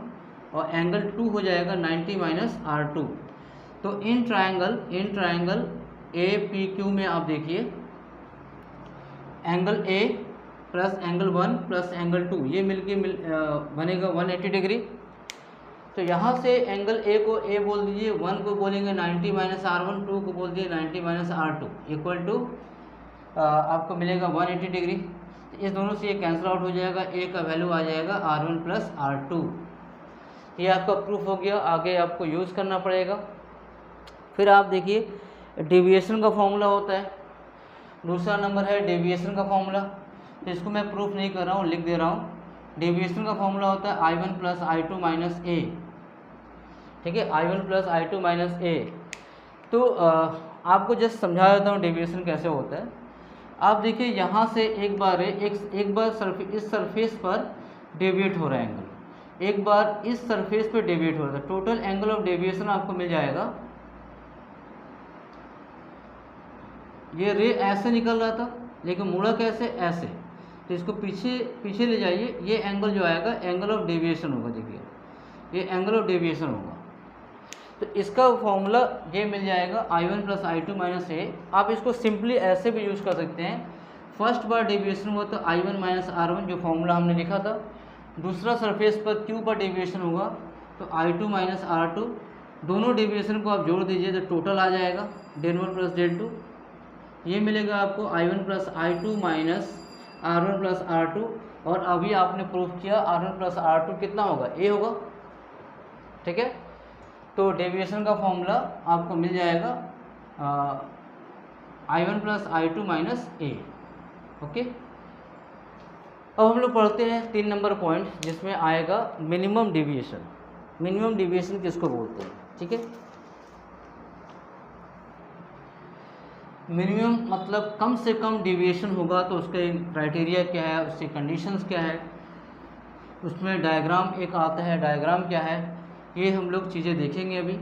और एंगल 2 हो जाएगा 90 - R2। तो इन ट्रायंगल APQ में आप देखिए angle A plus angle 1 plus angle 2 ये मिलके बनेगा 180 डिग्री। तो यहाँ से एंगल A को A बोल दीजिए, 1 को बोलेंगे 90 - R1, 2 को बोल दिए 90 - R2 इक्वल टू आपको मिलेगा 180 डिग्री। तो इस दोनों से ये कैंसिल आउट हो जाएगा, A का वैल्यू आ जाएगा R1 + R2। ये आपका प्रूफ हो गया, आगे आपको यूज़ करना पड़ेगा। फिर आप देखिए डेविएशन का फॉर्मूला होता है। दूसरा नंबर है डेविएशन का फॉर्मूला, तो इसको मैं प्रूफ नहीं कर रहा हूँ, लिख दे रहा हूँ। डेविएशन का फॉर्मूला होता है I1 प्लस I2 माइनस ए, ठीक है, I1 प्लस I2 माइनस ए। तो आपको जस्ट समझा देता हूँ डेविएशन कैसे होता है। आप देखिए यहाँ से एक बार इस सरफेस पर डेविएट हो रहा है एंगल, एक बार इस सरफेस पर डेविएट हो रहा है। टोटल एंगल ऑफ डेविएशन आपको मिल जाएगा, ये रे ऐसे निकल रहा था लेकिन मुड़ा कैसे, ऐसे, तो इसको पीछे ले जाइए, ये एंगल जो आएगा एंगल ऑफ डेविएशन होगा। देखिए ये एंगल ऑफ डेविएशन होगा, तो इसका फॉर्मूला ये मिल जाएगा I1 प्लस I2 माइनस ए। आप इसको सिंपली ऐसे भी यूज़ कर सकते हैं, फर्स्ट बार डेविएशन हुआ तो I1 माइनस R1 जो फॉर्मूला हमने लिखा था, दूसरा सरफेस पर Q पर डेविएशन होगा तो I2 माइनस R2, दोनों डेविएशन को आप जोड़ दीजिए तो टोटल आ जाएगा डेल 1 प्लस डेल 2, ये मिलेगा आपको I1 plus I2 minus R1 plus R2। और अभी आपने प्रूफ किया R1 प्लस R2 कितना होगा, ए होगा, ठीक है। तो डेविएशन का फॉर्मूला आपको मिल जाएगा I1 प्लस I2 माइनस ए, ओके। अब हम लोग पढ़ते हैं 3 नंबर पॉइंट, जिसमें आएगा मिनिमम डेविएशन। मिनिमम डेविएशन किसको बोलते हैं, ठीक है। मिनिमम मतलब कम से कम डेविएशन होगा तो उसके क्राइटेरिया क्या है, उसकी कंडीशंस क्या है, उसमें डायग्राम एक आता है, डायग्राम क्या है, ये हम लोग चीज़ें देखेंगे अभी।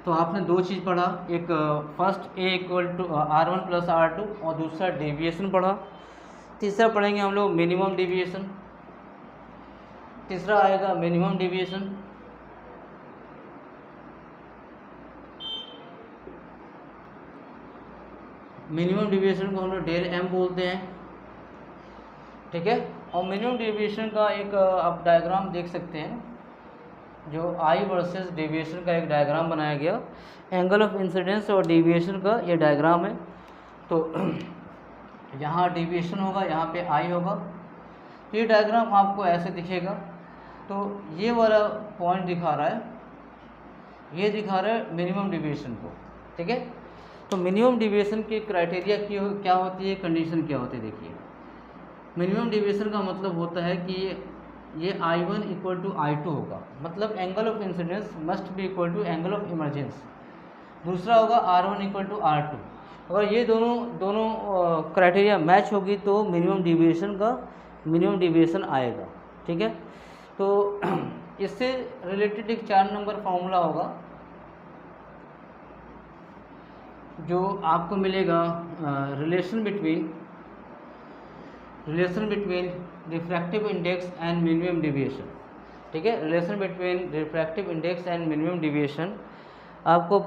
तो आपने दो चीज़ पढ़ा, एक first A equal to R1 plus R2 और दूसरा डेविएशन पढ़ा। तीसरा पढ़ेंगे हम लोग मिनिमम डेविएशन। तीसरा आएगा मिनिमम डेविएशन। मिनिमम डेविएशन को हम लोग डेल एम बोलते हैं, ठीक है। और मिनिमम डेविएशन का एक आप डायग्राम देख सकते हैं, जो आई वर्सेस डेविएशन का एक डायग्राम बनाया गया, एंगल ऑफ इंसिडेंस और डेविएशन का ये डायग्राम है। तो यहाँ डेविएशन होगा, यहाँ पे आई होगा, तो ये डायग्राम आपको ऐसे दिखेगा। तो ये वाला पॉइंट दिखा रहा है, ये दिखा रहा है मिनिमम डेविएशन को, ठीक है। तो मिनिमम डेविएशन की क्राइटेरिया क्या होती है, कंडीशन क्या होती है, देखिए। मिनिमम डेविएशन का मतलब होता है कि ये I1 इक्वल टू I2 होगा, मतलब angle of incidence must be equal to angle of emergence. दूसरा होगा R1 इक्वल टू R2। अगर ये दोनों क्राइटेरिया मैच होगी तो मिनिमम डेविएशन आएगा, ठीक है। तो इससे रिलेटेड एक 4 नंबर फार्मूला होगा जो आपको मिलेगा, relation between refractive index and minimum deviation, ठीक है। Relation between refractive index and minimum deviation, आपको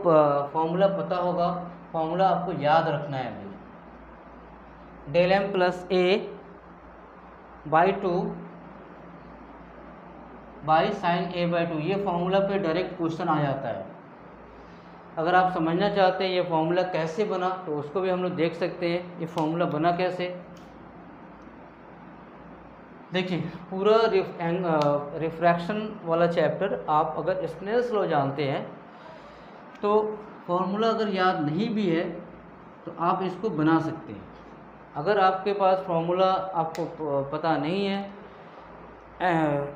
फॉर्मूला पता होगा, फॉर्मूला आपको याद रखना है अभी। Del m plus A by 2 by sine A by 2, ये फॉर्मूला पे डायरेक्ट क्वेश्चन आ जाता है। अगर आप समझना चाहते हैं ये फॉर्मूला कैसे बना तो उसको भी हम लोग देख सकते हैं, ये फॉर्मूला बना कैसे। देखिए पूरा रिफ्रैक्शन वाला चैप्टर आप अगर स्नेल्स लॉ जानते हैं तो फॉर्मूला अगर याद नहीं भी है तो आप इसको बना सकते हैं। अगर आपके पास फॉर्मूला आपको पता नहीं है,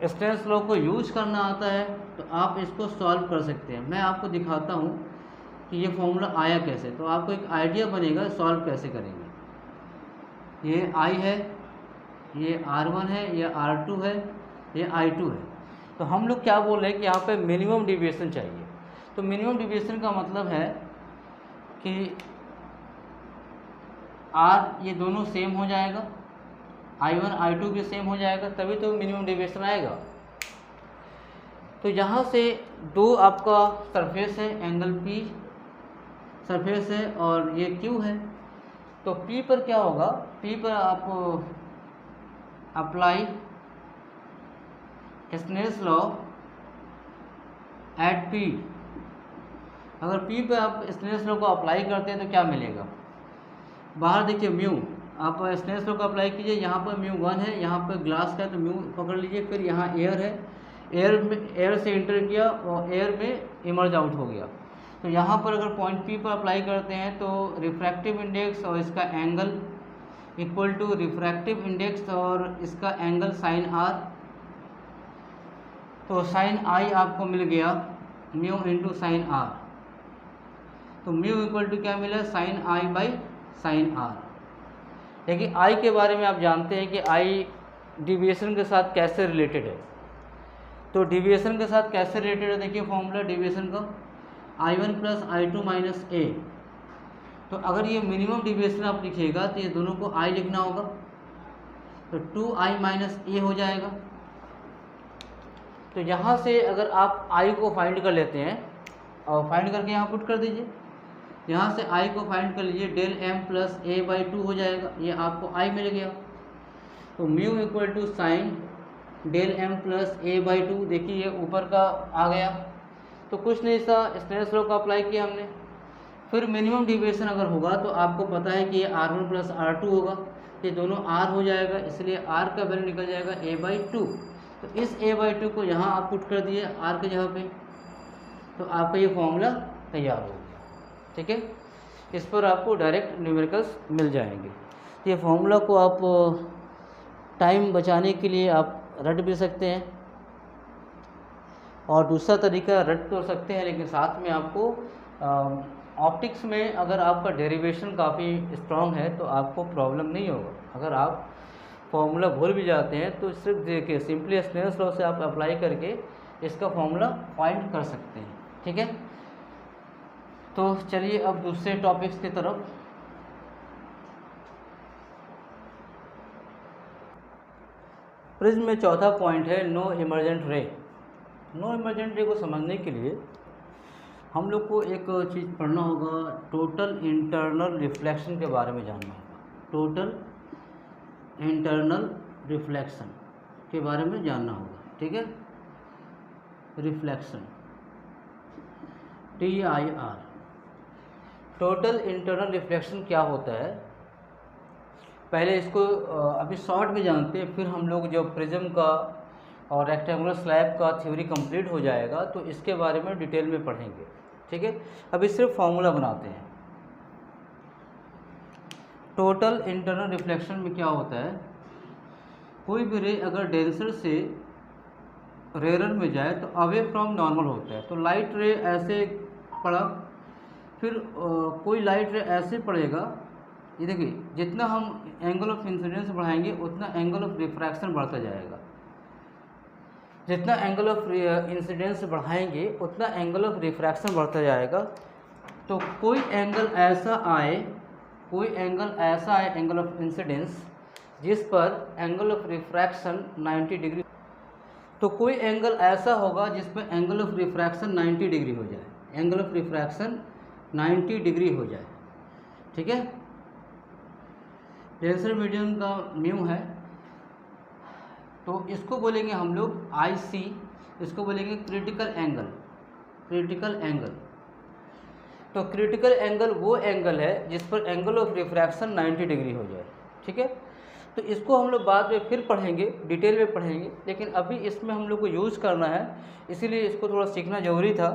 स्नेल्स लॉ को यूज करना आता है, तो आप इसको सॉल्व कर सकते हैं। मैं आपको दिखाता हूँ कि ये फॉर्मूला आया कैसे, तो आपको एक आइडिया बनेगा सॉल्व कैसे करेंगे। ये I है, ये R1 है, ये R2 है, ये I2 है। तो हम लोग क्या बोल रहे हैं कि यहाँ पे मिनिमम डेविएशन चाहिए। तो मिनिमम डेविएशन का मतलब है कि R ये दोनों सेम हो जाएगा, I1 I2 भी सेम हो जाएगा, तभी तो मिनिमम डेविएशन आएगा। तो यहाँ से दो आपका सरफेस है, एंगल P सरफेस है और ये Q है। तो P पर क्या होगा, P पर आप apply Snell's law at P। अगर P पे आप स्नेल्स लॉ को अप्लाई करते हैं तो क्या मिलेगा, बाहर देखिए म्यू, आप स्नेल्स लॉ को अप्लाई कीजिए, यहाँ पर म्यू 1 है, यहाँ पर ग्लास का है तो म्यू पकड़ लीजिए, फिर यहाँ एयर है, एयर से इंटर किया और एयर में इमर्ज आउट हो गया। तो यहाँ पर अगर पॉइंट पी पर अप्लाई करते हैं तो रिफ्रैक्टिव इंडेक्स और इसका angle equal to refractive index और इसका एंगल साइन आर। तो साइन आई आपको मिल गया म्यू इंटू साइन आर। तो म्यू इक्वल टू क्या मिला, sine I by sine R. लेकिन आई के बारे में आप जानते हैं कि आई डिविएशन के साथ कैसे रिलेटेड है। तो डिविएशन के साथ कैसे रिलेटेड है, देखिए फॉर्मूला डिविएशन का I1 प्लस I2 माइनस ए। तो अगर ये मिनिमम डिविएशन आप लिखिएगा तो ये दोनों को I लिखना होगा, तो 2I माइनस ए हो जाएगा। तो यहाँ से अगर आप I को फाइंड कर लेते हैं और फाइंड करके यहाँ पुट कर दीजिए, यहाँ से I को फाइंड कर लीजिए, del m plus A by 2 हो जाएगा, ये आपको I मिल गया। तो mu equal to sine del m plus A by 2, देखिए ये ऊपर का आ गया। तो कुछ नहीं सा स्नेल्स लॉ का अप्लाई किया हमने। फिर मिनिमम डिविएशन अगर होगा तो आपको पता है कि ये R1 प्लस R2 होगा, ये दोनों R हो जाएगा, इसलिए R का वैल्यू निकल जाएगा a बाई 2। तो इस a बाई 2 को यहाँ आप पुट कर दिए R के जगह पे, तो आपका ये फॉर्मूला तैयार हो गया। ठीक है, इस पर आपको डायरेक्ट न्यूमेरिकल्स मिल जाएंगे। ये फॉर्मूला को आप टाइम बचाने के लिए आप रट भी सकते हैं, और दूसरा तरीका रट तो सकते हैं लेकिन साथ में आपको ऑप्टिक्स में अगर आपका डेरिवेशन काफ़ी स्ट्रॉन्ग है तो आपको प्रॉब्लम नहीं होगा। अगर आप फॉर्मूला भूल भी जाते हैं तो सिर्फ देखिए सिंपली स्नेल्स लॉ से आप अप्लाई करके इसका फॉर्मूला फाइंड कर सकते हैं। ठीक है, तो चलिए अब दूसरे टॉपिक्स की तरफ। प्रिज्म में चौथा पॉइंट है no emergent ray. No emergent ray को समझने के लिए हम लोग को एक चीज़ पढ़ना होगा, टोटल इंटरनल रिफ्लेक्शन के बारे में जानना होगा। टोटल इंटरनल रिफ्लेक्शन के बारे में जानना होगा। ठीक है, reflection TIR, total internal reflection क्या होता है, पहले इसको अभी शॉर्ट में जानते हैं, फिर हम लोग जब प्रिज्म का और रेक्टेंगुलर स्लैब का थ्योरी कंप्लीट हो जाएगा तो इसके बारे में डिटेल में पढ़ेंगे। ठीक है, अभी सिर्फ फॉर्मूला बनाते हैं। टोटल इंटरनल रिफ्लेक्शन में क्या होता है, कोई भी रे अगर डेंसर से रेयर में जाए तो अवे फ्रॉम नॉर्मल होता है। तो लाइट रे ऐसे पड़ा, फिर कोई लाइट रे ऐसे पड़ेगा, ये देखिए जितना हम एंगल ऑफ इंसिडेंस बढ़ाएंगे उतना एंगल ऑफ रिफ्रैक्शन बढ़ता जाएगा। जितना एंगल ऑफ इंसिडेंस बढ़ाएंगे उतना एंगल ऑफ रिफ्रैक्शन बढ़ता जाएगा। तो कोई एंगल ऐसा आए, कोई एंगल ऐसा आए एंगल ऑफ इंसिडेंस जिस पर एंगल ऑफ रिफ्रैक्शन 90 डिग्री, तो कोई एंगल ऐसा होगा जिसमें एंगल ऑफ रिफ्रैक्शन 90 डिग्री हो जाए, एंगल ऑफ रिफ्रैक्शन 90 डिग्री हो जाए। ठीक है, डेंसर मीडियम का म्यू है, तो इसको बोलेंगे हम लोग IC, इसको बोलेंगे क्रिटिकल एंगल। क्रिटिकल एंगल, तो क्रिटिकल एंगल वो एंगल है जिस पर एंगल ऑफ रिफ्रैक्शन 90 डिग्री हो जाए। ठीक है, तो इसको हम लोग बाद में फिर पढ़ेंगे, डिटेल में पढ़ेंगे, लेकिन अभी इसमें हम लोग को यूज़ करना है, इसीलिए इसको थोड़ा सीखना ज़रूरी था।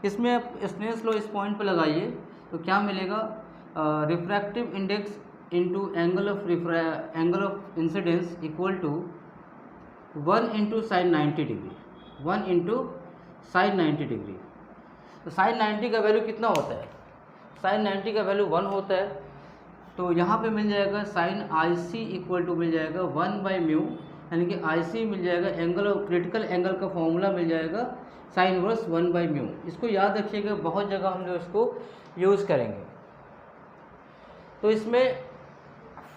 इसमें आप स्नेल्स लॉ इस पॉइंट पर लगाइए तो क्या मिलेगा, refractive index into angle of incidence equal to 1 into sine 90 degree, 1 into sine 90 degree. तो साइन 90 का वैल्यू कितना होता है, साइन 90 का वैल्यू 1 होता है, तो यहाँ पे मिल जाएगा साइन IC इक्वल टू मिल जाएगा 1 बाई म्यू, यानी कि IC मिल जाएगा, एंगल ऑफ क्रिटिकल एंगल का फॉर्मूला मिल जाएगा साइन इनवर्स 1 बाई म्यू। इसको याद रखिएगा, बहुत जगह हम लोग इसको यूज़ करेंगे। तो इसमें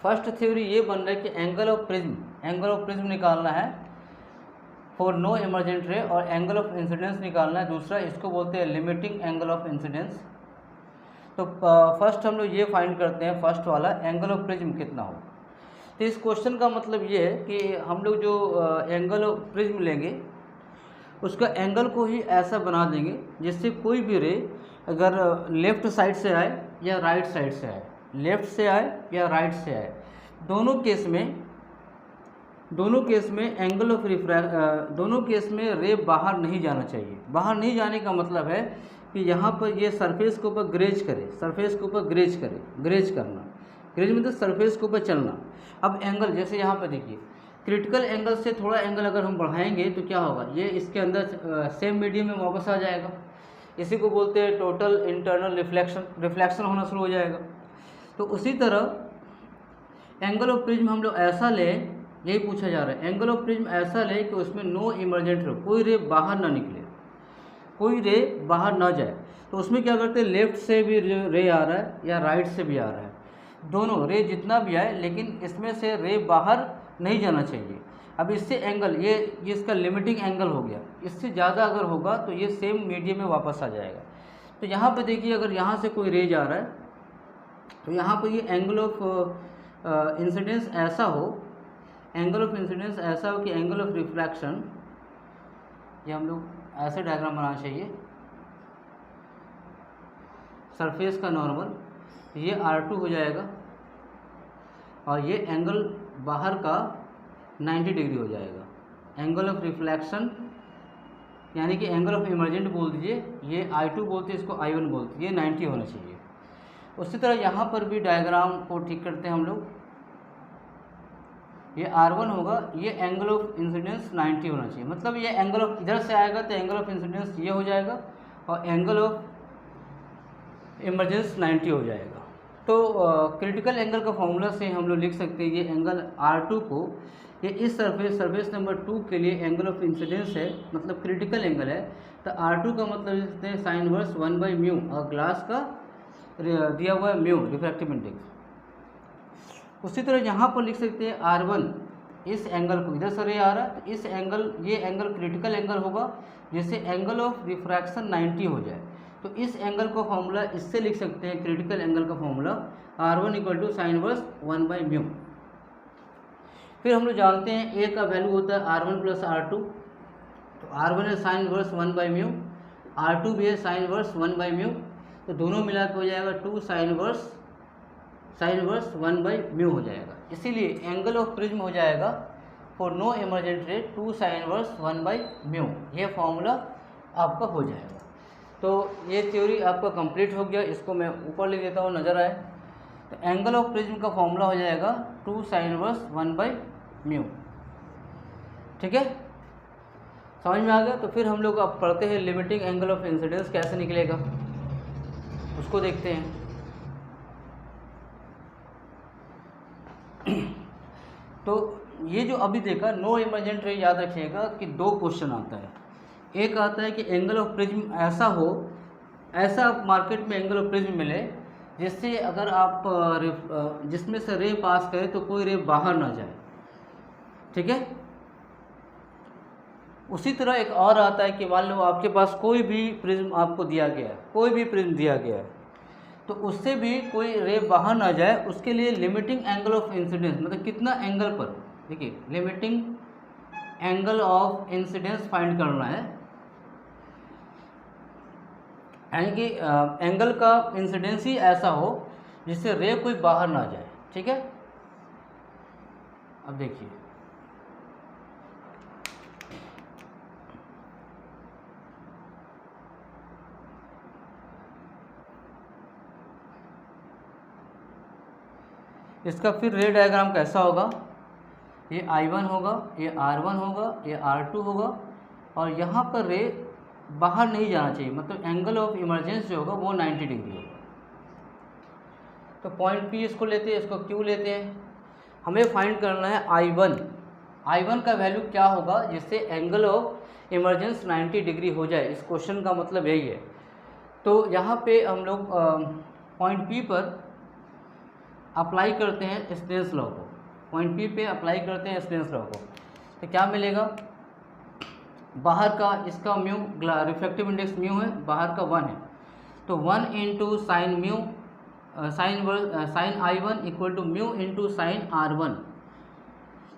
फर्स्ट थ्योरी ये बन रहा है कि एंगल ऑफ प्रिज्म निकालना है फॉर नो इमर्जेंट रे, और एंगल ऑफ इंसिडेंस निकालना है दूसरा, इसको बोलते हैं लिमिटिंग एंगल ऑफ इंसिडेंस। तो फर्स्ट हम लोग ये फाइंड करते हैं, फर्स्ट वाला एंगल ऑफ प्रिज्म कितना हो। तो इस क्वेश्चन का मतलब ये है कि हम लोग जो एंगल ऑफ प्रिज्म लेंगे उसका एंगल को ही ऐसा बना देंगे जिससे कोई भी रे अगर लेफ़्ट साइड से आए या राइट साइड से आए, लेफ़्ट से आए या राइट से आए, दोनों केस में दोनों केस में रे बाहर नहीं जाना चाहिए। बाहर नहीं जाने का मतलब है कि यहाँ पर ये सरफेस के ऊपर ग्रेज करे, सरफेस के ऊपर ग्रेज करे, ग्रेज करना, ग्रेज मतलब सरफेस के ऊपर चलना। अब एंगल जैसे यहाँ पर देखिए, क्रिटिकल एंगल से थोड़ा एंगल अगर हम बढ़ाएंगे तो क्या होगा, ये इसके अंदर सेम मीडियम में वापस आ जाएगा। इसी को बोलते हैं टोटल इंटरनल रिफ्लेक्शन होना शुरू हो जाएगा। तो उसी तरह एंगल ऑफ प्रिज्म हम लोग ऐसा लें, यही पूछा जा रहा है, एंगल ऑफ प्रिज्म ऐसा ले कि उसमें नो इमर्जेंट रे, कोई रे बाहर ना निकले, कोई रे बाहर ना जाए। तो उसमें क्या करते हैं, लेफ्ट से भी रे आ रहा है या राइट से भी आ रहा है, दोनों रे जितना भी आए, लेकिन इसमें से रे बाहर नहीं जाना चाहिए। अब इससे एंगल ये इसका लिमिटिंग एंगल हो गया, इससे ज़्यादा अगर होगा तो ये सेम मीडियम में वापस आ जाएगा। तो यहाँ पे देखिए, अगर यहाँ से कोई रे जा रहा है तो यहाँ पर ये एंगल ऑफ इंसिडेंस ऐसा हो, एंगल ऑफ इंसिडेंस ऐसा हो कि एंगल ऑफ रिफ्रैक्शन, ये हम लोग ऐसे डायग्राम बनाना चाहिए, सरफेस का नॉर्मल, ये R2 हो जाएगा और ये एंगल बाहर का 90 डिग्री हो जाएगा। एंगल ऑफ रिफ्लेक्शन यानी कि एंगल ऑफ इमर्जेंट बोल दीजिए, ये I2 बोलते हैं, इसको I1 बोलते हैं, ये 90 होना चाहिए। उसी तरह यहाँ पर भी डायग्राम को ठीक करते हैं हम लोग, ये R1 होगा, ये एंगल ऑफ इंसिडेंस 90 होना चाहिए, मतलब ये एंगल ऑफ इधर से आएगा तो एंगल ऑफ इंसिडेंस ये हो जाएगा और एंगल ऑफ इमरजेंस 90 हो जाएगा। तो क्रिटिकल एंगल का फॉर्मूला से हम लोग लिख सकते हैं, ये एंगल R2 को, ये इस सरफेस नंबर 2 के लिए एंगल ऑफ इंसिडेंस है, मतलब क्रिटिकल एंगल है। तो R2 का मतलब लिख सकते हैं साइन इनवर्स 1/μ, और ग्लास का दिया हुआ है म्यू, रिफ्रैक्टिव इंडेक्स। उसी तरह यहाँ पर लिख सकते हैं R1, इस एंगल को, इधर से रे आ रहा है तो इस एंगल, ये एंगल क्रिटिकल एंगल होगा जिससे एंगल ऑफ रिफ्रैक्शन 90 हो जाए। तो इस एंगल का फॉर्मूला इससे लिख सकते हैं, क्रिटिकल एंगल का फॉर्मूला R1 = साइन इनवर्स 1/μ। फिर हम लोग जानते हैं ए का वैल्यू होता है R1 + R2, तो R1 है साइन इनवर्स 1/μ, R2 भी है साइन इनवर्स 1/μ, तो दोनों मिला के हो जाएगा 2 साइन इनवर्स 1/μ हो जाएगा। इसीलिए एंगल ऑफ प्रिज्म हो जाएगा फॉर नो इमर्जेंट रे 2 साइन इनवर्स 1/μ, ये फॉर्मूला आपका हो जाएगा। तो ये थ्योरी आपका कंप्लीट हो गया, इसको मैं ऊपर लिख देता हूँ, नज़र आए। तो एंगल ऑफ प्रिज्म का फॉर्मूला हो जाएगा 2 साइन इनवर्स 1/μ। ठीक है, समझ में आ गया। तो फिर हम लोग अब पढ़ते हैं लिमिटिंग एंगल ऑफ इंसिडेंस कैसे निकलेगा, उसको देखते हैं। तो ये जो अभी देखा नो इमर्जेंट रे, याद रखिएगा कि 2 क्वेश्चन आता है। एक आता है कि एंगल ऑफ प्रिज्म ऐसा हो, ऐसा मार्केट में एंगल ऑफ प्रिज्म मिले जिससे अगर आप जिसमें से रे पास करें तो कोई रे बाहर ना जाए। ठीक है, उसी तरह एक और आता है कि मान लो आपके पास कोई भी प्रिज्म आपको दिया गया है, कोई भी प्रिज्म दिया गया है, तो उससे भी कोई रे बाहर ना जाए, उसके लिए लिमिटिंग एंगल ऑफ इंसिडेंस, मतलब कितना एंगल पर, देखिए limiting angle of incidence find करना है, यानी कि एंगल का इंसिडेंस ही ऐसा हो जिससे रे कोई बाहर ना जाए। ठीक है, अब देखिए इसका फिर रे डायग्राम कैसा होगा, ये I1 होगा, ये R1 होगा, ये R2 होगा, और यहाँ पर रे बाहर नहीं जाना चाहिए, मतलब एंगल ऑफ इमरजेंस जो होगा वो 90 डिग्री होगा। तो पॉइंट P इसको लेते हैं, इसको Q लेते हैं। हमें फाइंड करना है I1 का वैल्यू क्या होगा जिससे एंगल ऑफ इमरजेंस 90 डिग्री हो जाए, इस क्वेश्चन का मतलब यही है। तो यहाँ पे हम लोग पॉइंट P पर अप्लाई करते हैं स्नेल्स लॉ को, पॉइंट P पे अप्लाई करते हैं स्नेल्स लॉ को, तो क्या मिलेगा, बाहर का इसका म्यू, रिफ्लेक्टिव इंडेक्स म्यू है, बाहर का 1 है, तो 1 × sine mu sine I1 = mu × sine R1,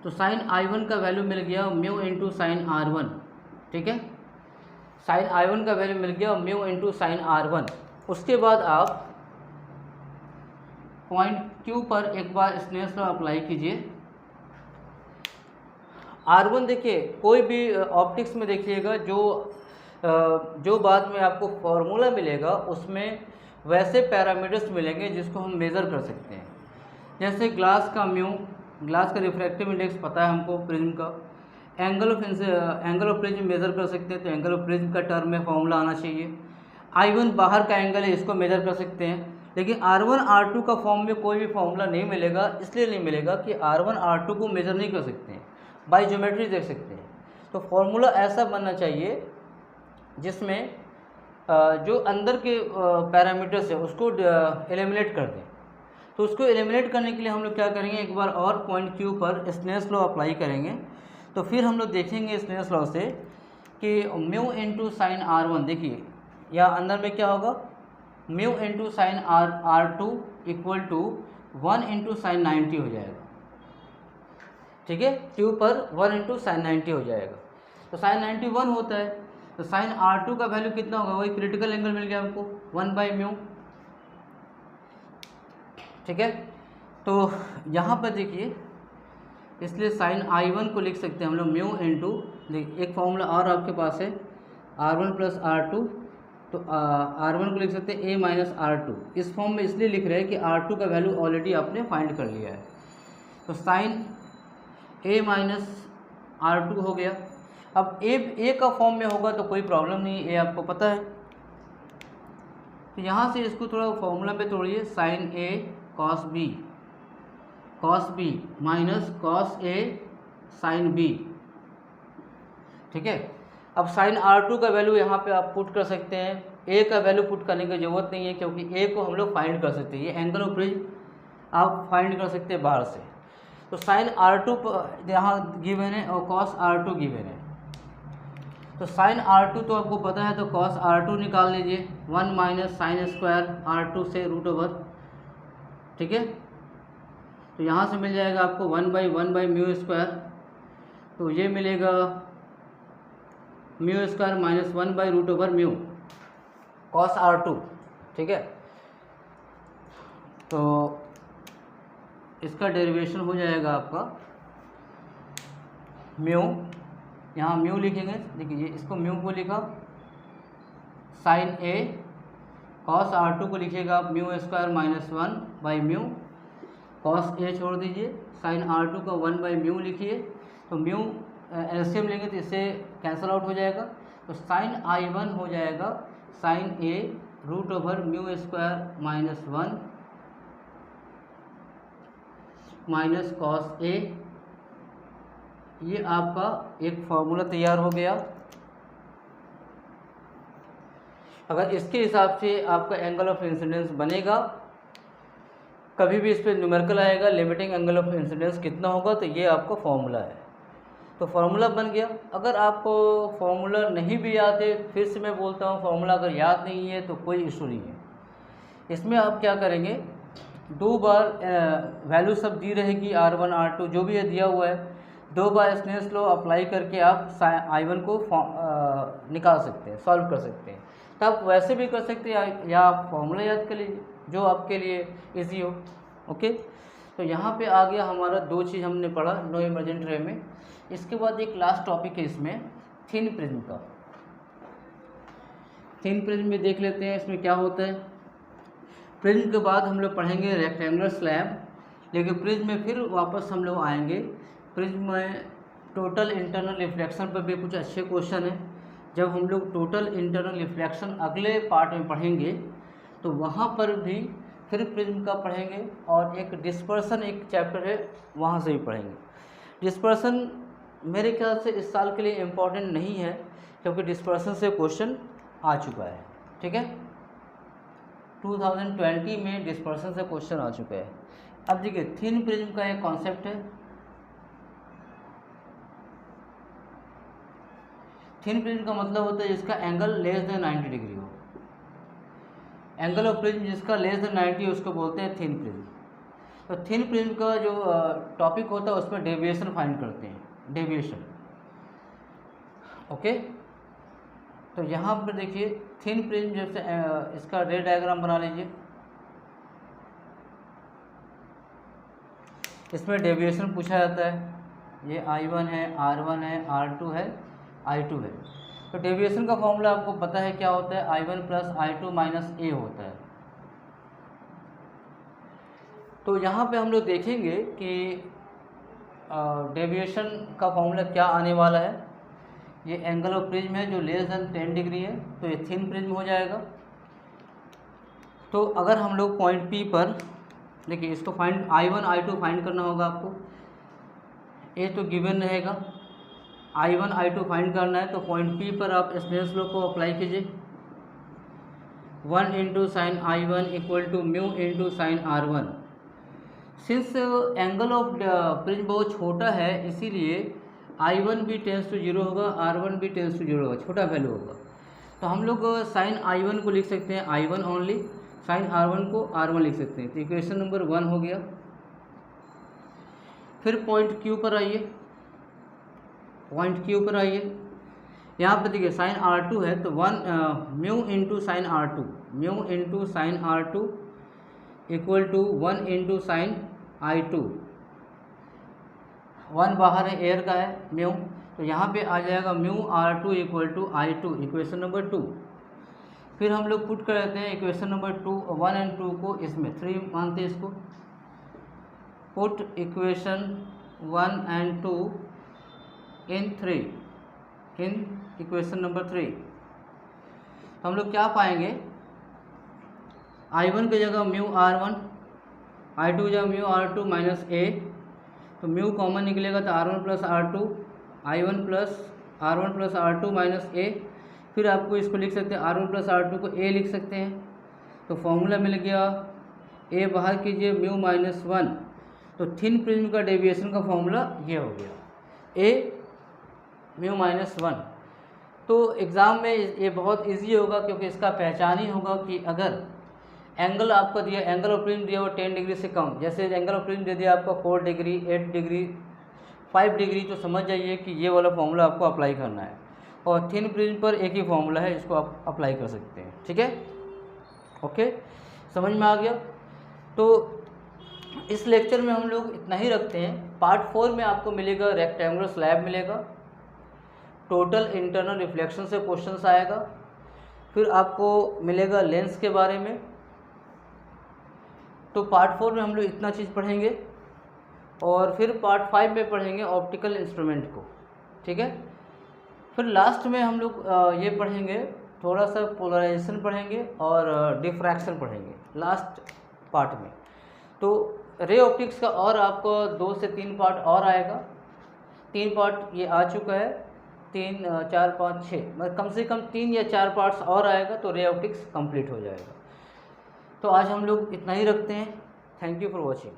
तो साइन I1 का वैल्यू मिल गया म्यू × साइन R1। ठीक है, साइन I1 का वैल्यू मिल गया म्यू × साइन R1। उसके बाद आप पॉइंट Q पर एक बार स्नेल्स लॉ अप्लाई कीजिए, R1 देखिए, कोई भी ऑप्टिक्स में देखिएगा जो बाद में आपको फॉर्मूला मिलेगा उसमें वैसे पैरामीटर्स मिलेंगे जिसको हम मेज़र कर सकते हैं। जैसे ग्लास का म्यू, ग्लास का रिफ्रैक्टिव इंडेक्स पता है हमको, प्रिज्म का एंगल ऑफ प्रिज्म मेज़र कर सकते हैं, तो एंगल ऑफ प्रिज्म का टर्म में फॉर्मूला आना चाहिए। I1 बाहर का एंगल है, इसको मेज़र कर सकते हैं, लेकिन R1 R2 का फॉर्म में कोई भी फॉर्मूला नहीं मिलेगा। इसलिए नहीं मिलेगा कि R1 R2 को मेज़र नहीं कर सकते हैं, बाय ज्योमेट्री देख सकते हैं। तो फॉर्मूला ऐसा बनना चाहिए जिसमें जो अंदर के पैरामीटर्स है उसको एलिमिनेट कर दें। तो उसको एलिमिनेट करने के लिए हम लोग क्या करेंगे, एक बार और पॉइंट Q पर स्नेल्स लॉ अप्लाई करेंगे। तो फिर हम लोग देखेंगे स्नेल्स लॉ से कि म्यू इंटू साइन R1, देखिए या अंदर में क्या होगा, mu into sine R2 equal to 1 into sine 90 हो जाएगा। ठीक है, Q पर 1 इंटू साइन 90 हो जाएगा। तो साइन 90 1 होता है, तो साइन R2 का वैल्यू कितना होगा, वही क्रिटिकल एंगल मिल गया हमको 1/μ। ठीक है, तो यहाँ पर देखिए, इसलिए साइन I1 को लिख सकते हैं हम लोग म्यू इंटू, एक फॉर्मूला और आपके पास है R1 प्लस R2, तो R1 को लिख सकते हैं A माइनस R2। इस फॉर्म में इसलिए लिख रहे हैं कि R2 का वैल्यू ऑलरेडी आपने फाइंड कर लिया है। तो साइन A माइनस R2 हो गया। अब ए का फॉर्म में होगा तो कोई प्रॉब्लम नहीं, ए आपको पता है। तो यहाँ से इसको थोड़ा फॉर्मूला पे तोड़िए, sine A cos B minus cos A sine B। ठीक है, अब साइन R2 का वैल्यू यहाँ पे आप पुट कर सकते हैं, ए का वैल्यू पुट करने की ज़रूरत नहीं है क्योंकि ए को हम लोग फाइंड कर सकते हैं। ये एंगल ऑफ प्रिज्म आप फाइंड कर सकते हैं बाहर से। तो साइन R2 यहाँ गिवन है और कॉस R2 गिवन है। तो साइन R2 तो आपको पता है, तो कॉस R2 निकाल लीजिए, 1 माइनस साइन स्क्वायर R2 से रूट ओवर। ठीक है, तो यहाँ से मिल जाएगा आपको 1/1/μ स्क्वायर, तो ये मिलेगा mu square minus 1/√μ cos R2। ठीक है, तो इसका डेरिवेशन हो जाएगा आपका म्यू, यहाँ म्यू लिखेंगे, देखिए इसको म्यू को लिखा, साइन A कॉस R2 को लिखिएगा आप mu square minus 1/μ, cos A छोड़ दीजिए, साइन R2 का 1/μ लिखिए। तो म्यू एलसीएम लेंगे तो इससे कैंसिल आउट हो जाएगा, तो साइन I1 हो जाएगा sine A root over mu square minus 1 minus cos A। ये आपका एक फॉर्मूला तैयार हो गया। अगर इसके हिसाब से आपका एंगल ऑफ इंसिडेंस बनेगा, कभी भी इस पर न्यूमेरिकल आएगा लिमिटिंग एंगल ऑफ इंसिडेंस कितना होगा, तो ये आपका फॉर्मूला है। तो फार्मूला बन गया। अगर आपको फार्मूला नहीं भी याद है, फिर से मैं बोलता हूँ, फार्मूला अगर याद नहीं है तो कोई इशू नहीं है। इसमें आप क्या करेंगे, 2 बार वैल्यू सब दी रहेगी, R1 R2 जो भी है दिया हुआ है, 2 बार स्नेल्स लॉ अप्लाई करके आप I1 को निकाल सकते हैं, सॉल्व कर सकते हैं। तो आप वैसे भी कर सकते हैं या आप फार्मूला याद कर लीजिए जो आपके लिए ईजी हो। ओके, तो यहाँ पे आ गया हमारा 2 चीज़ हमने पढ़ा नो इमर्जेंट रे में। इसके बाद एक लास्ट टॉपिक है इसमें, थिन प्रिज्म का। थिन प्रिज्म में देख लेते हैं इसमें क्या होता है। प्रिज्म के बाद हम लोग पढ़ेंगे रेक्टेंगुलर स्लैब, लेकिन प्रिज्म में फिर वापस हम लोग आएंगे। प्रिज्म में टोटल इंटरनल रिफ्लेक्शन पर भी कुछ अच्छे क्वेश्चन हैं। जब हम लोग टोटल इंटरनल रिफ्लेक्शन अगले पार्ट में पढ़ेंगे तो वहाँ पर भी फिर प्रिज्म का पढ़ेंगे, और एक डिस्पर्सन एक चैप्टर है वहाँ से भी पढ़ेंगे। डिस्पर्सन मेरे ख्याल से इस साल के लिए इम्पोर्टेंट नहीं है क्योंकि डिस्पर्सन से क्वेश्चन आ चुका है। ठीक है, 2020 में डिस्पर्सन से क्वेश्चन आ चुका है। अब देखिए थिन प्रिज्म का एक कॉन्सेप्ट है। थिन प्रिज्म का मतलब होता है जिसका एंगल लेस देन 90 डिग्री हो। एंगल ऑफ प्रिज्म जिसका लेस देन 90 उसको बोलते हैं थिन प्रिज्म। तो थिन प्रिज्म का जो टॉपिक होता है उसमें डेविएशन फाइंड करते हैं, डेविएशन। ओके, तो यहाँ पर देखिए थिन प्रिज्म जैसे इसका रे डायग्राम बना लीजिए। इसमें डेविएशन पूछा जाता है, ये I1 है, R1 है, R2 है, I2 है। तो डेविएशन का फॉर्मूला आपको पता है क्या होता है, I1 plus I2 minus A होता है। तो यहाँ पे हम लोग देखेंगे कि डेविएशन का फॉर्मूला क्या आने वाला है। ये एंगल ऑफ प्रिज्म है जो लेस देन 10 डिग्री है, तो ये थिन प्रिज्म हो जाएगा। तो अगर हम लोग पॉइंट P पर देखिए, इसको फाइंड I1 I2 फाइंड करना होगा आपको। ये तो गिवन रहेगा, I1 I2 फाइंड करना है, तो पॉइंट P पर आप स्नेल्स लॉ को अप्लाई कीजिए। 1 into sine I1 equal to mu into sine R1। Since angle of prism बहुत छोटा है, इसीलिए I1 भी टेंस टू 0 होगा, R1 भी टेंस टू 0 होगा, छोटा वैल्यू होगा। तो हम लोग साइन I1 को लिख सकते हैं I1 ओनली, साइन R1 को R1 लिख सकते हैं। तो इक्वेशन नंबर 1 हो गया। फिर पॉइंट Q पर आइए, पॉइंट Q पर आइए। यहाँ पर देखिए साइन R2 है, तो 1 mu into sine R2, mu into sine R2 equal to 1 into sine I2। 1 बाहर है, एयर का है म्यू, तो यहाँ पे आ जाएगा mu R2 equal to I2, equation number 2। फिर हम लोग पुट कर देते हैं इक्वेशन नंबर 2, 1 एंड 2 को इसमें 3 मानते हैं इसको। Put equation 1 and 2 in 3, in equation number 3। तो हम लोग क्या पाएंगे, I1 की जगह म्यू R1, I2 की जगह म्यू R2 माइनस A, तो म्यू कॉमन निकलेगा तो R1 plus R2, I1 plus R1 plus R2 minus A। फिर आपको इसको लिख सकते हैं R1 प्लस R2 को A लिख सकते हैं। तो फॉर्मूला मिल गया, A बाहर कीजिए म्यू माइनस 1। तो थिन प्रिज्म का डेविएशन का फॉर्मूला ये हो गया, A म्यू माइनस 1। तो एग्ज़ाम में ये बहुत इजी होगा, क्योंकि इसका पहचान ही होगा कि अगर एंगल आपको दिया, एंगल ऑफ प्रिज्म दिया वो 10 डिग्री से कम, जैसे एंगल ऑफ प्रिज्म दे दिया आपका 4 डिग्री, 8 डिग्री, 5 डिग्री, तो समझ जाइए कि ये वाला फॉर्मूला आपको अप्लाई करना है। और थिन प्रिज्म पर एक ही फॉर्मूला है, इसको आप अप्लाई कर सकते हैं। ठीक है, ओके, समझ में आ गया। तो इस लेक्चर में हम लोग इतना ही रखते हैं। पार्ट 4 में आपको मिलेगा रेक्टेंगुलर स्लैब मिलेगा, टोटल इंटरनल रिफ्लेक्शन से क्वेश्चंस आएगा। फिर आपको मिलेगा लेंस के बारे में। तो पार्ट 4 में हम लोग इतना चीज़ पढ़ेंगे, और फिर पार्ट 5 में पढ़ेंगे ऑप्टिकल इंस्ट्रूमेंट को। ठीक है, फिर लास्ट में हम लोग ये पढ़ेंगे, थोड़ा सा पोलराइजेशन पढ़ेंगे और डिफ्रैक्शन पढ़ेंगे लास्ट पार्ट में। तो रे ऑप्टिक्स का और आपको 2 से 3 पार्ट और आएगा। 3 पार्ट ये आ चुका है, 3 4 5 6, मतलब कम से कम 3 या 4 पार्ट्स और आएगा, तो रे ऑप्टिक्स कंप्लीट हो जाएगा। तो आज हम लोग इतना ही रखते हैं। Thank you for watching.